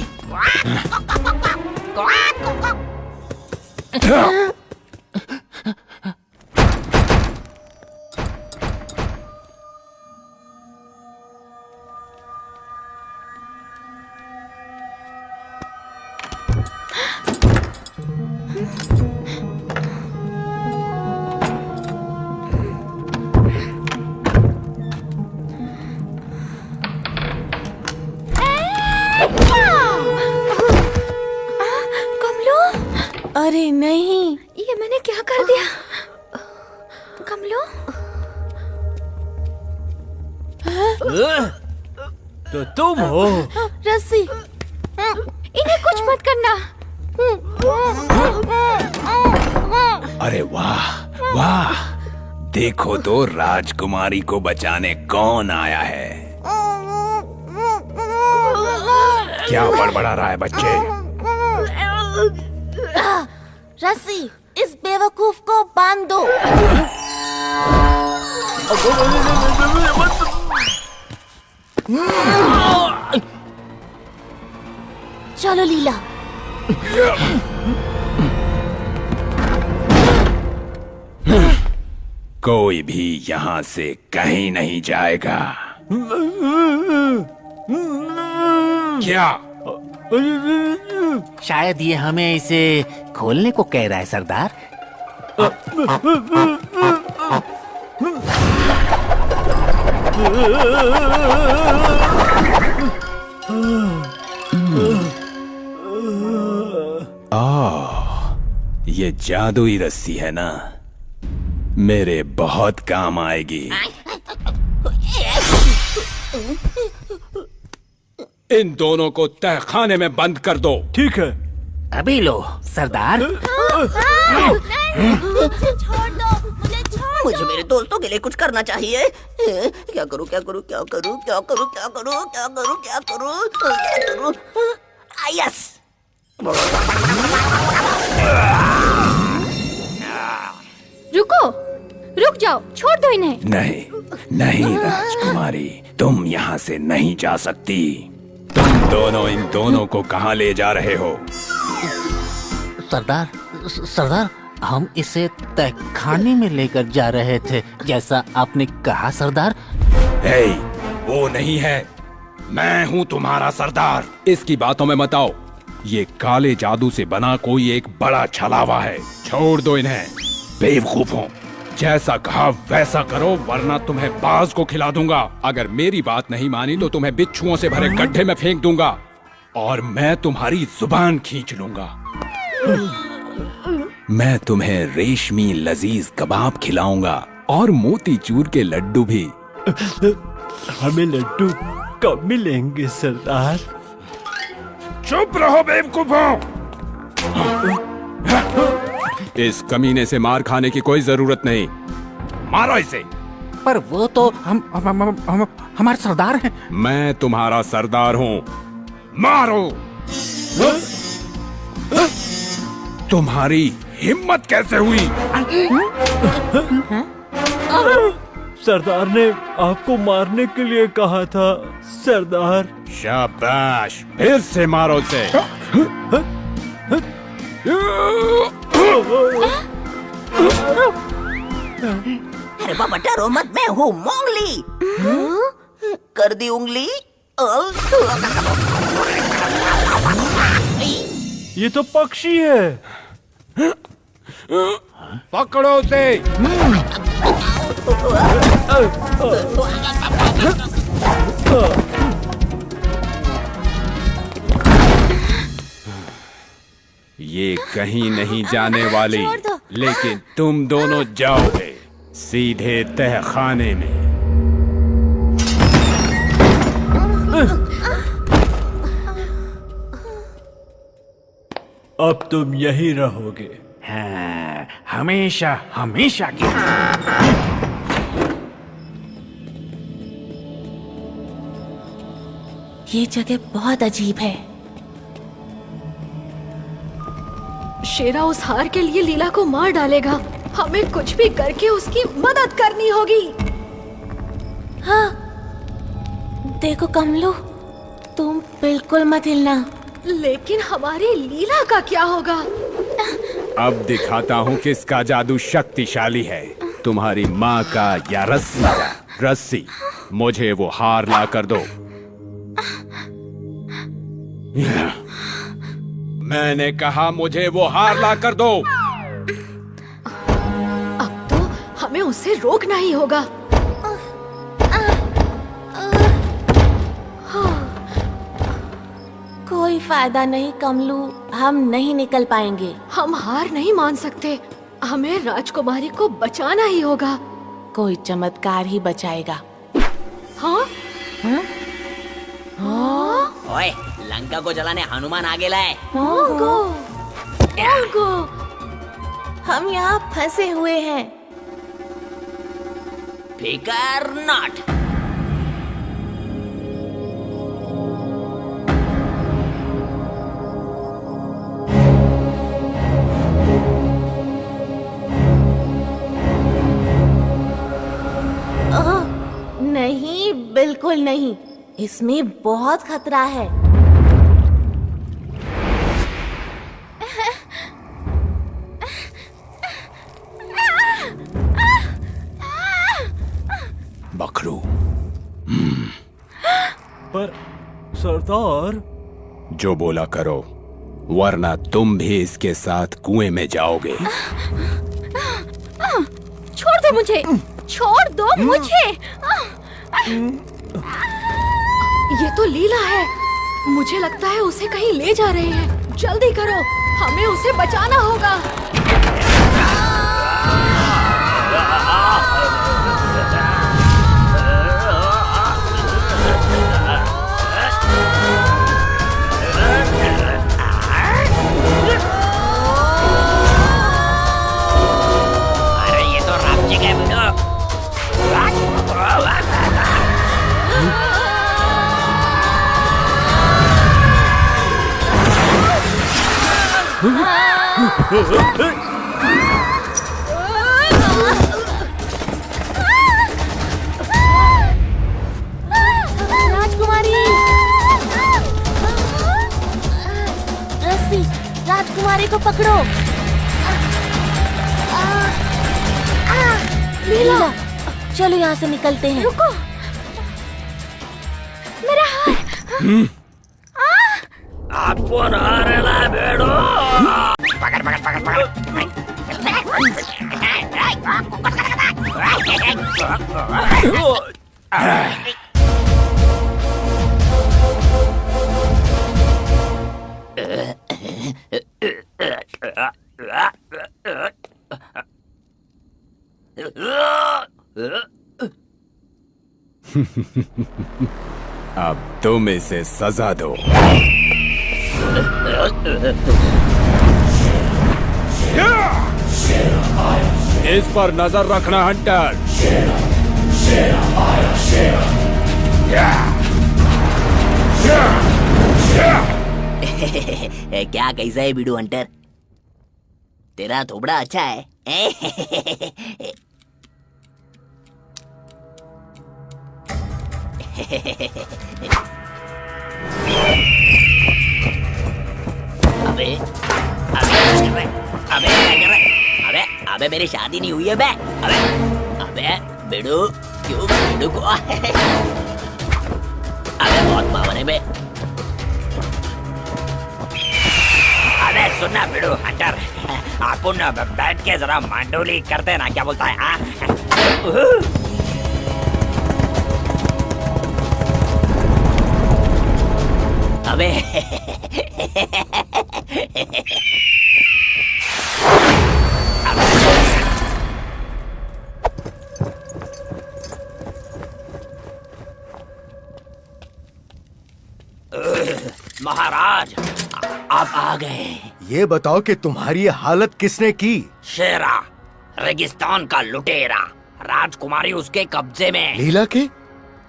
अरे नहीं, ये मैंने क्या कर दिया? कमलो, तो तुम हो। रस्सी। इन्हें कुछ मत करना। अरे वाह वाह, देखो तो राजकुमारी को बचाने कौन आया है। क्या बड़बड़ा रहा है बच्चे? रस्सी, इस बेवकूफ को बांध दो। चलो लीला। कोई भी यहाँ से कहीं नहीं जाएगा। क्या? शायद ये हमें इसे खोलने को कह रहा है सरदार। ये जादुई रस्सी है ना, मेरे बहुत काम आएगी। इन दोनों को तहखाने में बंद कर दो। ठीक है। अभी लो सरदार। छोड़ दो मुझे, मुझे मेरे दोस्तों के लिए कुछ करना चाहिए। क्या करूं क्या करूं क्या करूं क्या करूं क्या करूं क्या करूं क्या करूं क्या करूं? यस। रुको, रुक जाओ, छोड़ दो इन्हें। नहीं नहीं राजकुमारी, तुम यहाँ से नहीं जा सकती। तुम दोनों इन दोनों को कहाँ ले जा रहे हो? सरदार, सरदार, हम इसे तहखाने में लेकर जा रहे थे, जैसा आपने कहा सरदार। हे, वो नहीं है, मैं हूँ तुम्हारा सरदार। इसकी बातों में मत आओ। ये काले जादू से बना कोई एक बड़ा छलावा है। छोड़ दो इन्हें, बेवकूफों। जैसा कहा वैसा करो, वरना तुम्हें बाज को खिला दूंगा। अगर मेरी बात नहीं मानी तो तुम्हें बिच्छुओं से भरे गड्ढे में फेंक दूंगा और मैं तुम्हारी जुबान खींच लूंगा। मैं तुम्हें रेशमी लजीज कबाब खिलाऊंगा और मोतीचूर के लड्डू भी। हमें लड्डू कब मिलेंगे सरदार? चुप रहो बेवकूफों। इस कमीने से मार खाने की कोई जरूरत नहीं। मारो इसे। पर वो तो हम हमारे सरदार हैं। मैं तुम्हारा सरदार हूँ। मारो। तुम्हारी हिम्मत कैसे हुई? सरदार ने आपको मारने के लिए कहा था सरदार। शाबाश, फिर से मारो उसे। अरे बाबा डरो मत, मैं हूँ मोंगली। कर दी उंगली। ये तो पक्षी है। पकड़ो उसे। ये कहीं नहीं जाने वाली, लेकिन तुम दोनों जाओगे सीधे तहखाने में। अब तुम यहीं रहोगे। हाँ, हमेशा हमेशा के। ये जगह बहुत अजीब है। शेरा उस हार के लिए लीला को मार डालेगा। हमें कुछ भी करके उसकी मदद करनी होगी। हाँ, देखो कमलू, तुम बिल्कुल मत हिलना। लेकिन हमारी लीला का क्या होगा? अब दिखाता हूँ किसका जादू शक्तिशाली है, तुम्हारी माँ का या रस्सी का। रस्सी, मुझे वो हार ला कर दो। मैंने कहा मुझे वो हार ला कर दो। अब तो हमें उसे रोकना ही होगा। कोई कोई फायदा नहीं कमलू, हम नहीं निकल पाएंगे। हम हार नहीं मान सकते, हमें राजकुमारी को बचाना ही होगा। कोई चमत्कार ही बचाएगा। हाँ? हाँ? ओए, लंका को जलाने हनुमान आगे लाए। मोंगो, मोंगो, हम यहाँ फंसे हुए हैं। फिकर नॉट। नहीं, बिल्कुल नहीं, इसमें बहुत खतरा है। बकरू। पर सरदार। जो बोला करो, वरना तुम भी इसके साथ कुएं में जाओगे। छोड़ दो मुझे, छोड़ दो मुझे। ये तो लीला है, मुझे लगता है उसे कहीं ले जा रहे हैं। जल्दी करो, हमें उसे बचाना होगा। अरे ये तो रामजी का वीडियो। राजकुमारी, रस्सी, राजकुमारी को पकड़ो। लीला, चलो यहाँ से निकलते हैं। रुको, मेरा हाथ। आपको नारेला बेड़ो। पकड़ पकड़ पकड़ पकड़। अब तुम इसे सजा दो। इस पर नजर रखना हंटर। क्या कैसा है बीडू हंटर? तेरा थोबड़ा अच्छा है। अबे अबे अबे क्या कर रहा है? अबे अबे मेरी शादी नहीं हुई है बे। अबे अबे बेडू, क्यों बेडू को? अबे बहुत पावर है बे। अबे सुनना बेडू हंटर, अपन बैठ के जरा मांडोली करते ना, क्या बोलता है? अबे महाराज, आप आ गए। ये बताओ कि तुम्हारी हालत किसने की? शेरा, रेगिस्तान का लुटेरा, राजकुमारी उसके कब्जे में। लीला के?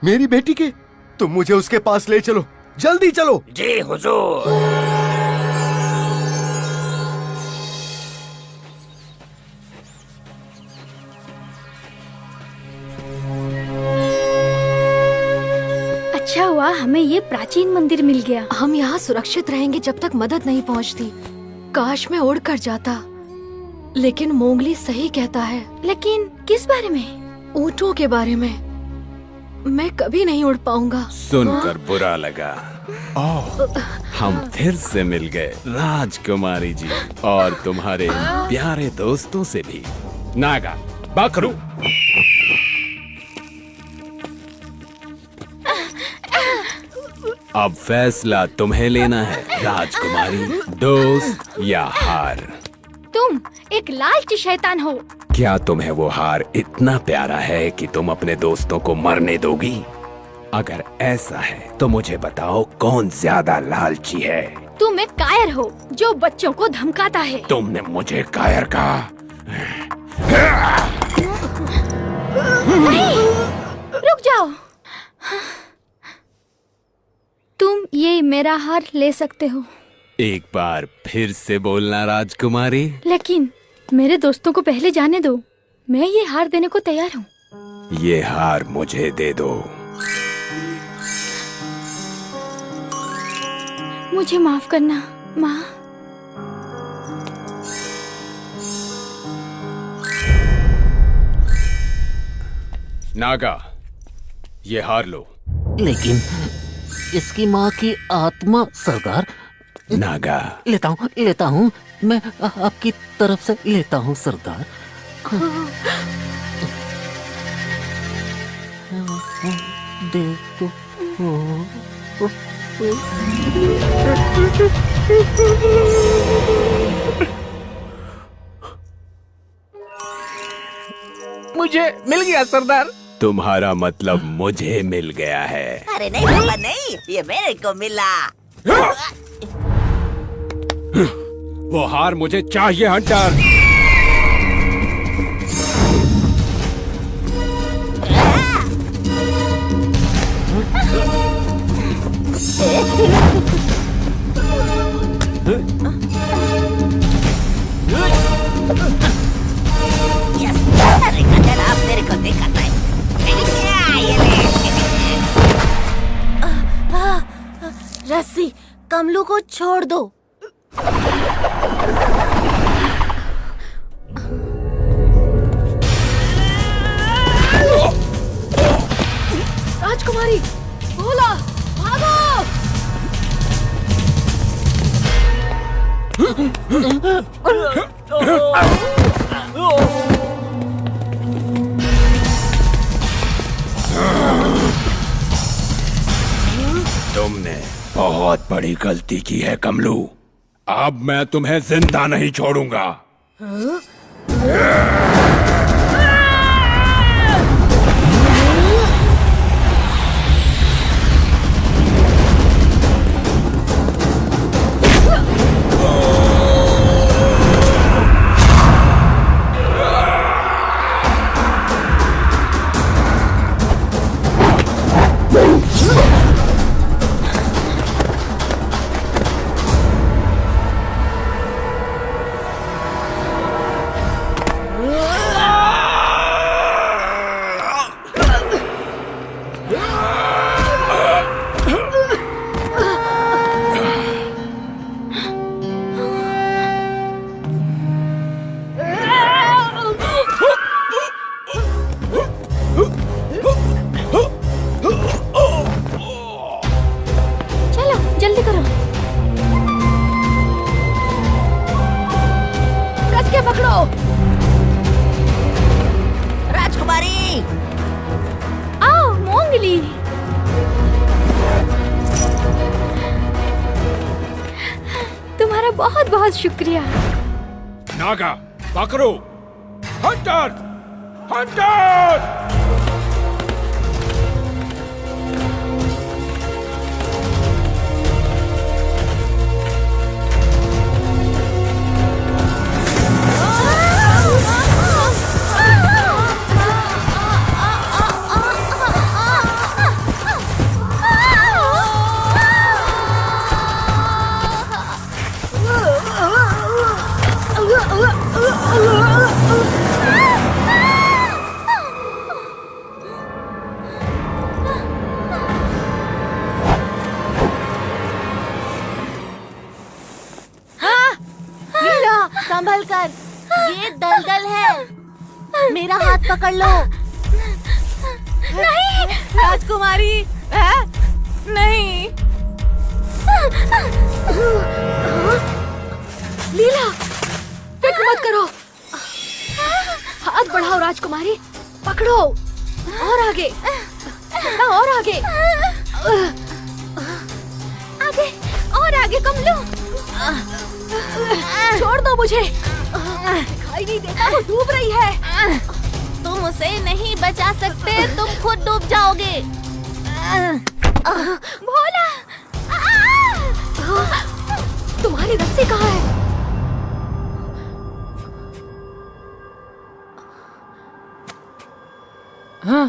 मेरी बेटी के? तुम मुझे उसके पास ले चलो, जल्दी चलो। जी हुजूर। अच्छा हुआ हमें ये प्राचीन मंदिर मिल गया। हम यहाँ सुरक्षित रहेंगे जब तक मदद नहीं पहुँचती। काश मैं उड़ कर जाता, लेकिन मोंगली सही कहता है। लेकिन किस बारे में? ऊँटों के बारे में। मैं कभी नहीं उड़ पाऊंगा। सुनकर बुरा लगा। ओह, हम फिर से मिल गए राजकुमारी जी, और तुम्हारे प्यारे दोस्तों से भी। नागा, बकरू, अब फैसला तुम्हें लेना है राजकुमारी, दोस्त या हार। तुम एक लालची शैतान हो। क्या तुम्हें वो हार इतना प्यारा है कि तुम अपने दोस्तों को मरने दोगी? अगर ऐसा है तो मुझे बताओ कौन ज्यादा लालची है? तुम एक कायर हो जो बच्चों को धमकाता है। तुमने मुझे कायर कहा? नहीं, रुक जाओ। तुम ये मेरा हार ले सकते हो। एक बार फिर से बोलना राजकुमारी। लेकिन मेरे दोस्तों को पहले जाने दो। मैं ये हार देने को तैयार हूँ। ये हार मुझे दे दो। मुझे माफ करना माँ। नागा, ये हार लो। लेकिन इसकी माँ की आत्मा सरदार। नागा, लेता हूँ मैं आपकी तरफ से लेता हूँ सरदार। दे तो मुझे मिल गया सरदार। तुम्हारा मतलब मुझे मिल गया है। अरे नहीं बाबा नहीं, ये मेरे को मिला। वो हार मुझे चाहिए हंटर। अरे कटल, आप मेरे को दिखाता है। रस्सी, कमलू को छोड़ दो। राजकुमारी, भोला, भागो! तुमने बहुत बड़ी गलती की है कमलू। अब मैं तुम्हें जिंदा नहीं छोड़ूंगा। बहुत बहुत शुक्रिया। नागा, पकड़ो! हंटर! हंटर! संभल कर, ये दलदल है। मेरा हाथ पकड़ लो। नहीं राजकुमारी, नहीं। लीला, फिक्र मत करो। हाथ बढ़ाओ राजकुमारी, पकड़ो। और आगे, और आगे। आगे कमलू। छोड़ दो मुझे, दिखाई नहीं देता, वो डूब रही है। तुम उसे नहीं बचा सकते, तुम खुद डूब जाओगे। भोला, तुम्हारी रस्सी कहाँ है? हाँ,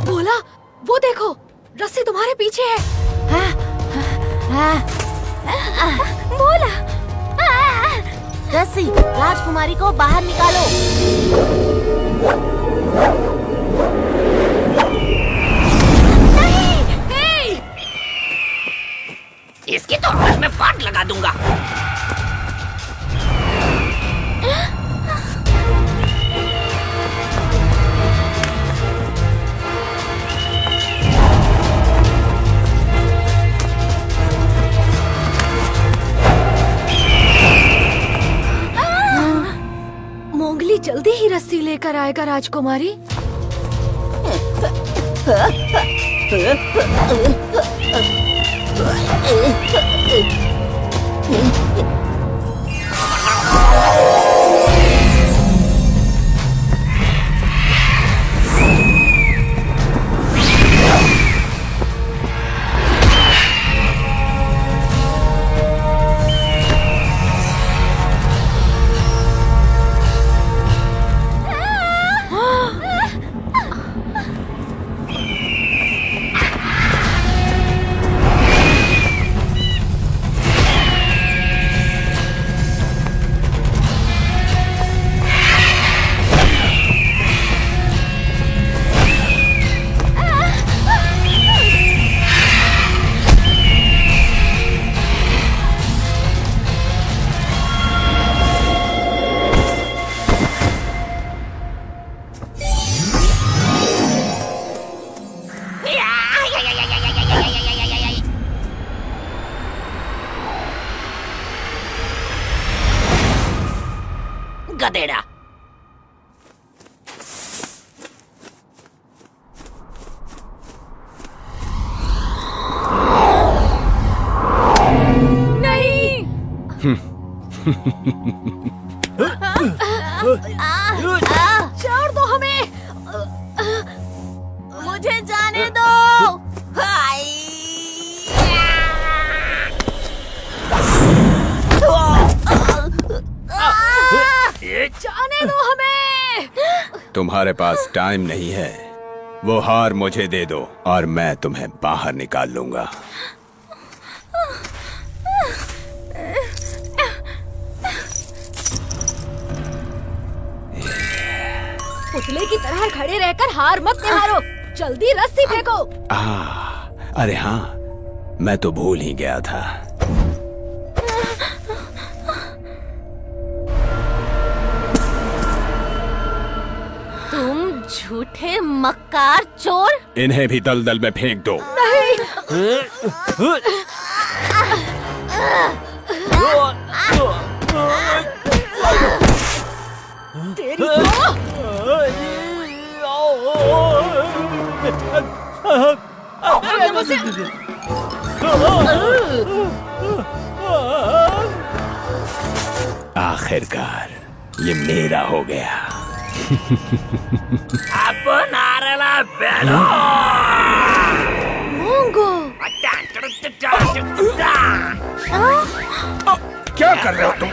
भोला, वो देखो, रस्सी तुम्हारे पीछे है। भोला, रस्सी, राजकुमारी को बाहर निकालो। इसकी तो आज मैं पाट लगा दूंगा। मोंगली जल्दी ही रस्सी लेकर आएगा राजकुमारी। गधेड़ा। नहीं। छोड़ दो हमें, मुझे जाने दो। जाने दो हमें। तुम्हारे पास टाइम नहीं है, वो हार मुझे दे दो और मैं तुम्हें बाहर निकाल लूंगा। पुतले की तरह खड़े रहकर हार मत निहारो, जल्दी रस्सी फेंको। अरे हाँ, मैं तो भूल ही गया था। तुम झूठे मक्कार चोर। इन्हें भी दलदल में फेंक दो। तेरी आखिरकार ये मेरा हो गया। मोंगो, क्या कर रहे हो तुम?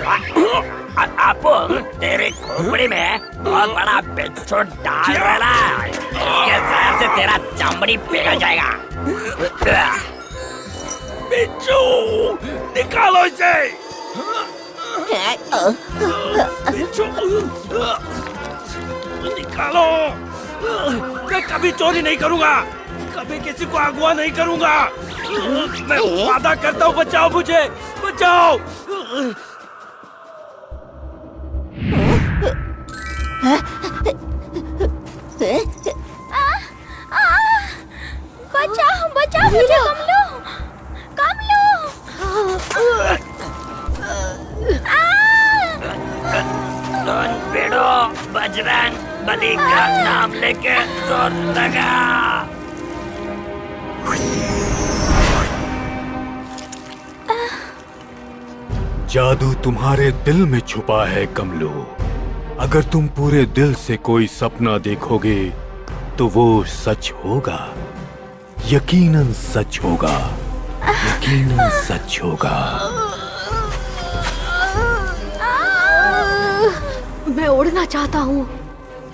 आपो, तेरे खोपड़ी में बहुत बड़ा बिच्छू डाल रहा है। इसके जहर से तेरा चमड़ी पिघल जाएगा। बिच्छू, निकालो इसे। बिच्छू, निकालो। मैं कभी चोरी नहीं करूंगा, कभी किसी को अगवा नहीं करूंगा। मैं वादा करता हूँ, बचाओ मुझे, बचाओ। बचाओ बचाओ मुझे कमलू, कमलू। बजरंग बली का नाम लेके जोर लगा। जादू तुम्हारे दिल में छुपा है कमलो। अगर तुम पूरे दिल से कोई सपना देखोगे तो वो सच होगा, यकीनन सच होगा, यकीनन सच होगा। मैं उड़ना चाहता हूँ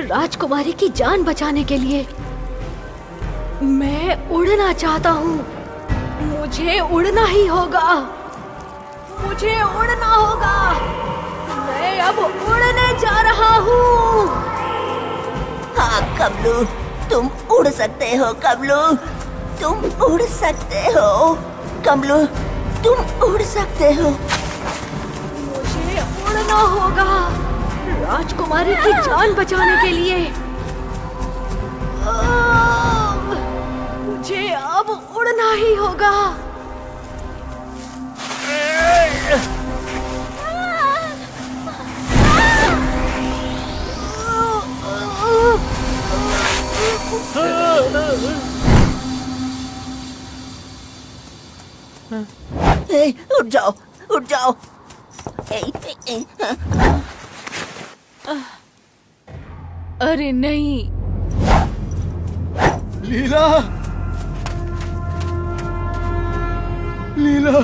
राजकुमारी की जान बचाने के लिए। मैं उड़ना चाहता हूँ, मुझे उड़ना ही होगा, मुझे उड़ना होगा। मैं अब उड़ने जा रहा हूँ। हाँ कमलू, तुम उड़ सकते हो कमलू, तुम उड़ सकते हो कमलू, तुम उड़ सकते हो। मुझे उड़ना होगा राजकुमारी की जान बचाने के लिए। मुझे अब उड़ना ही होगा। उठ जाओ, उठ जाओ। अरे नहीं। लीला, लीला।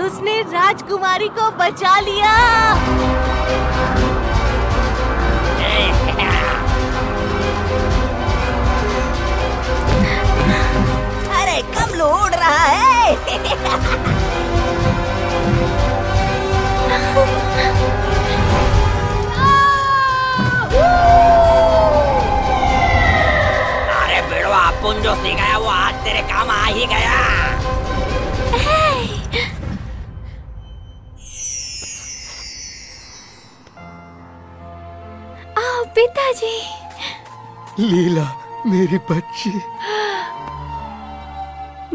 उसने राजकुमारी को बचा लिया। अरे कमलू उड़ रहा है। अरे बेड़वा, अपन जो सीख गया वो आज तेरे काम आ ही गया। आओ पिताजी। लीला मेरी बच्ची।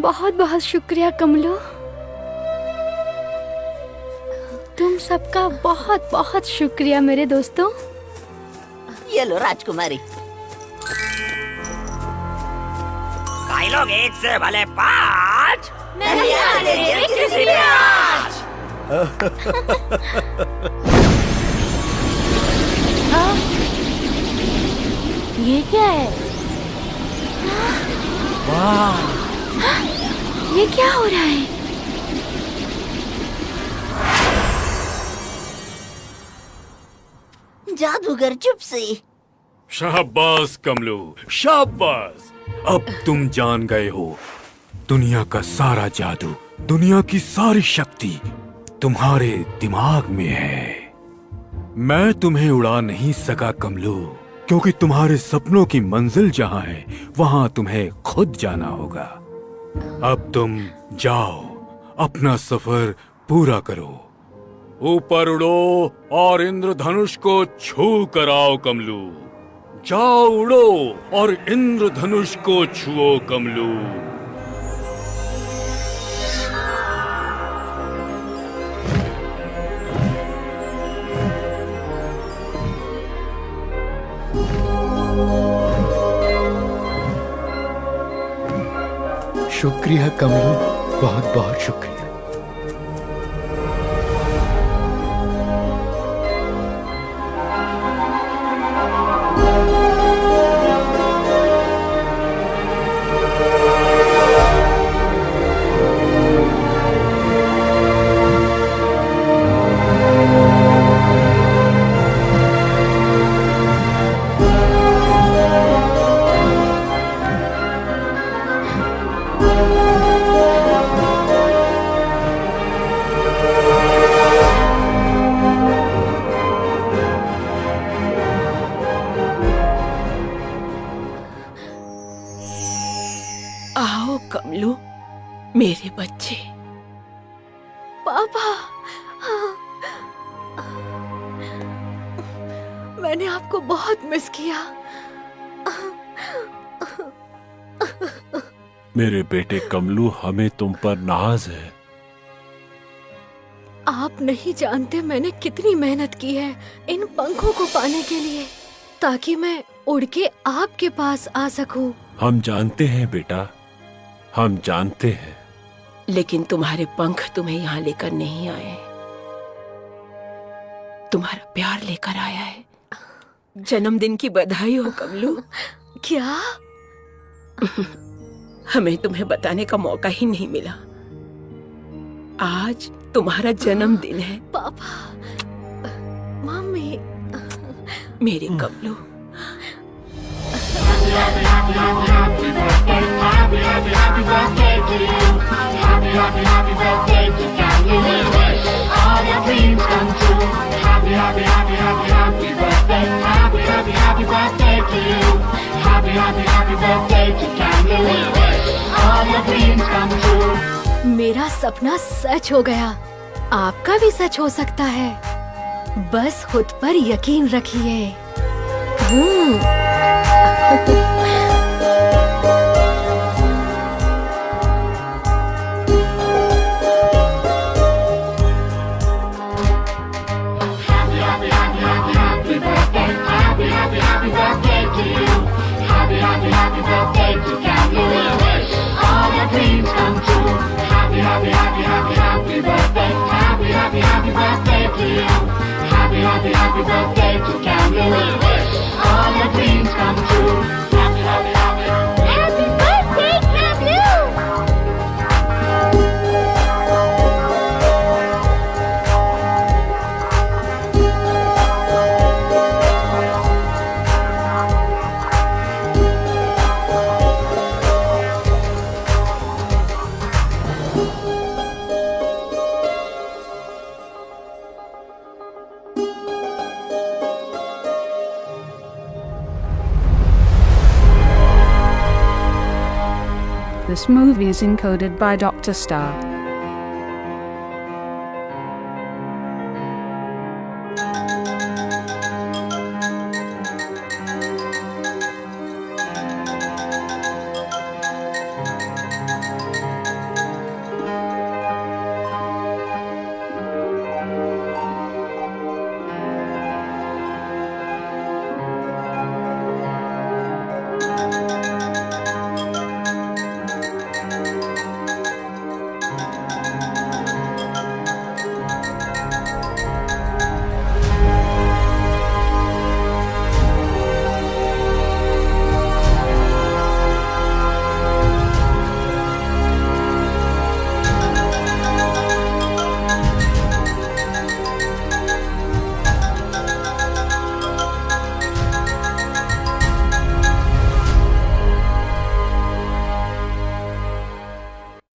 बहुत बहुत शुक्रिया कमलो। तुम सबका बहुत बहुत शुक्रिया मेरे दोस्तों। ये लो राजकुमारी। भाई लोग एक से भले 5 नहीं आने देंगे किसी भी आज। ये क्या है? वाह, ये क्या हो रहा है? जादूगर चुप से। शाबाश कमलू, शाबाश। अब तुम जान गए हो दुनिया का सारा जादू, दुनिया की सारी शक्ति तुम्हारे दिमाग में है। मैं तुम्हें उड़ा नहीं सका कमलू, क्योंकि तुम्हारे सपनों की मंजिल जहां है वहां तुम्हें खुद जाना होगा। अब तुम जाओ, अपना सफर पूरा करो। ऊपर उड़ो और इंद्रधनुष को छू कर आओ कमलू। जाओ उड़ो और इंद्रधनुष को छुओ कमलू। शुक्रिया कमलू, बहुत बहुत शुक्रिया। आओ कमलू, मेरे बच्चे। पापा, मैंने आपको बहुत मिस किया। मेरे बेटे कमलू, हमें तुम पर नाज है। आप नहीं जानते मैंने कितनी मेहनत की है इन पंखों को पाने के लिए, ताकि मैं उड़ के आपके पास आ सकूं। हम जानते हैं बेटा, हम जानते हैं। लेकिन तुम्हारे पंख तुम्हें यहाँ लेकर नहीं आए, तुम्हारा प्यार लेकर आया है। जन्मदिन की बधाई हो कमलू। क्या? हमें तुम्हें बताने का मौका ही नहीं मिला। आज तुम्हारा जन्मदिन है। पापा, मम्मी, मेरे कमलू। मेरा सपना सच हो गया, आपका भी सच हो सकता है। बस खुद पर यकीन रखिए। This movie is encoded by Dr. Star.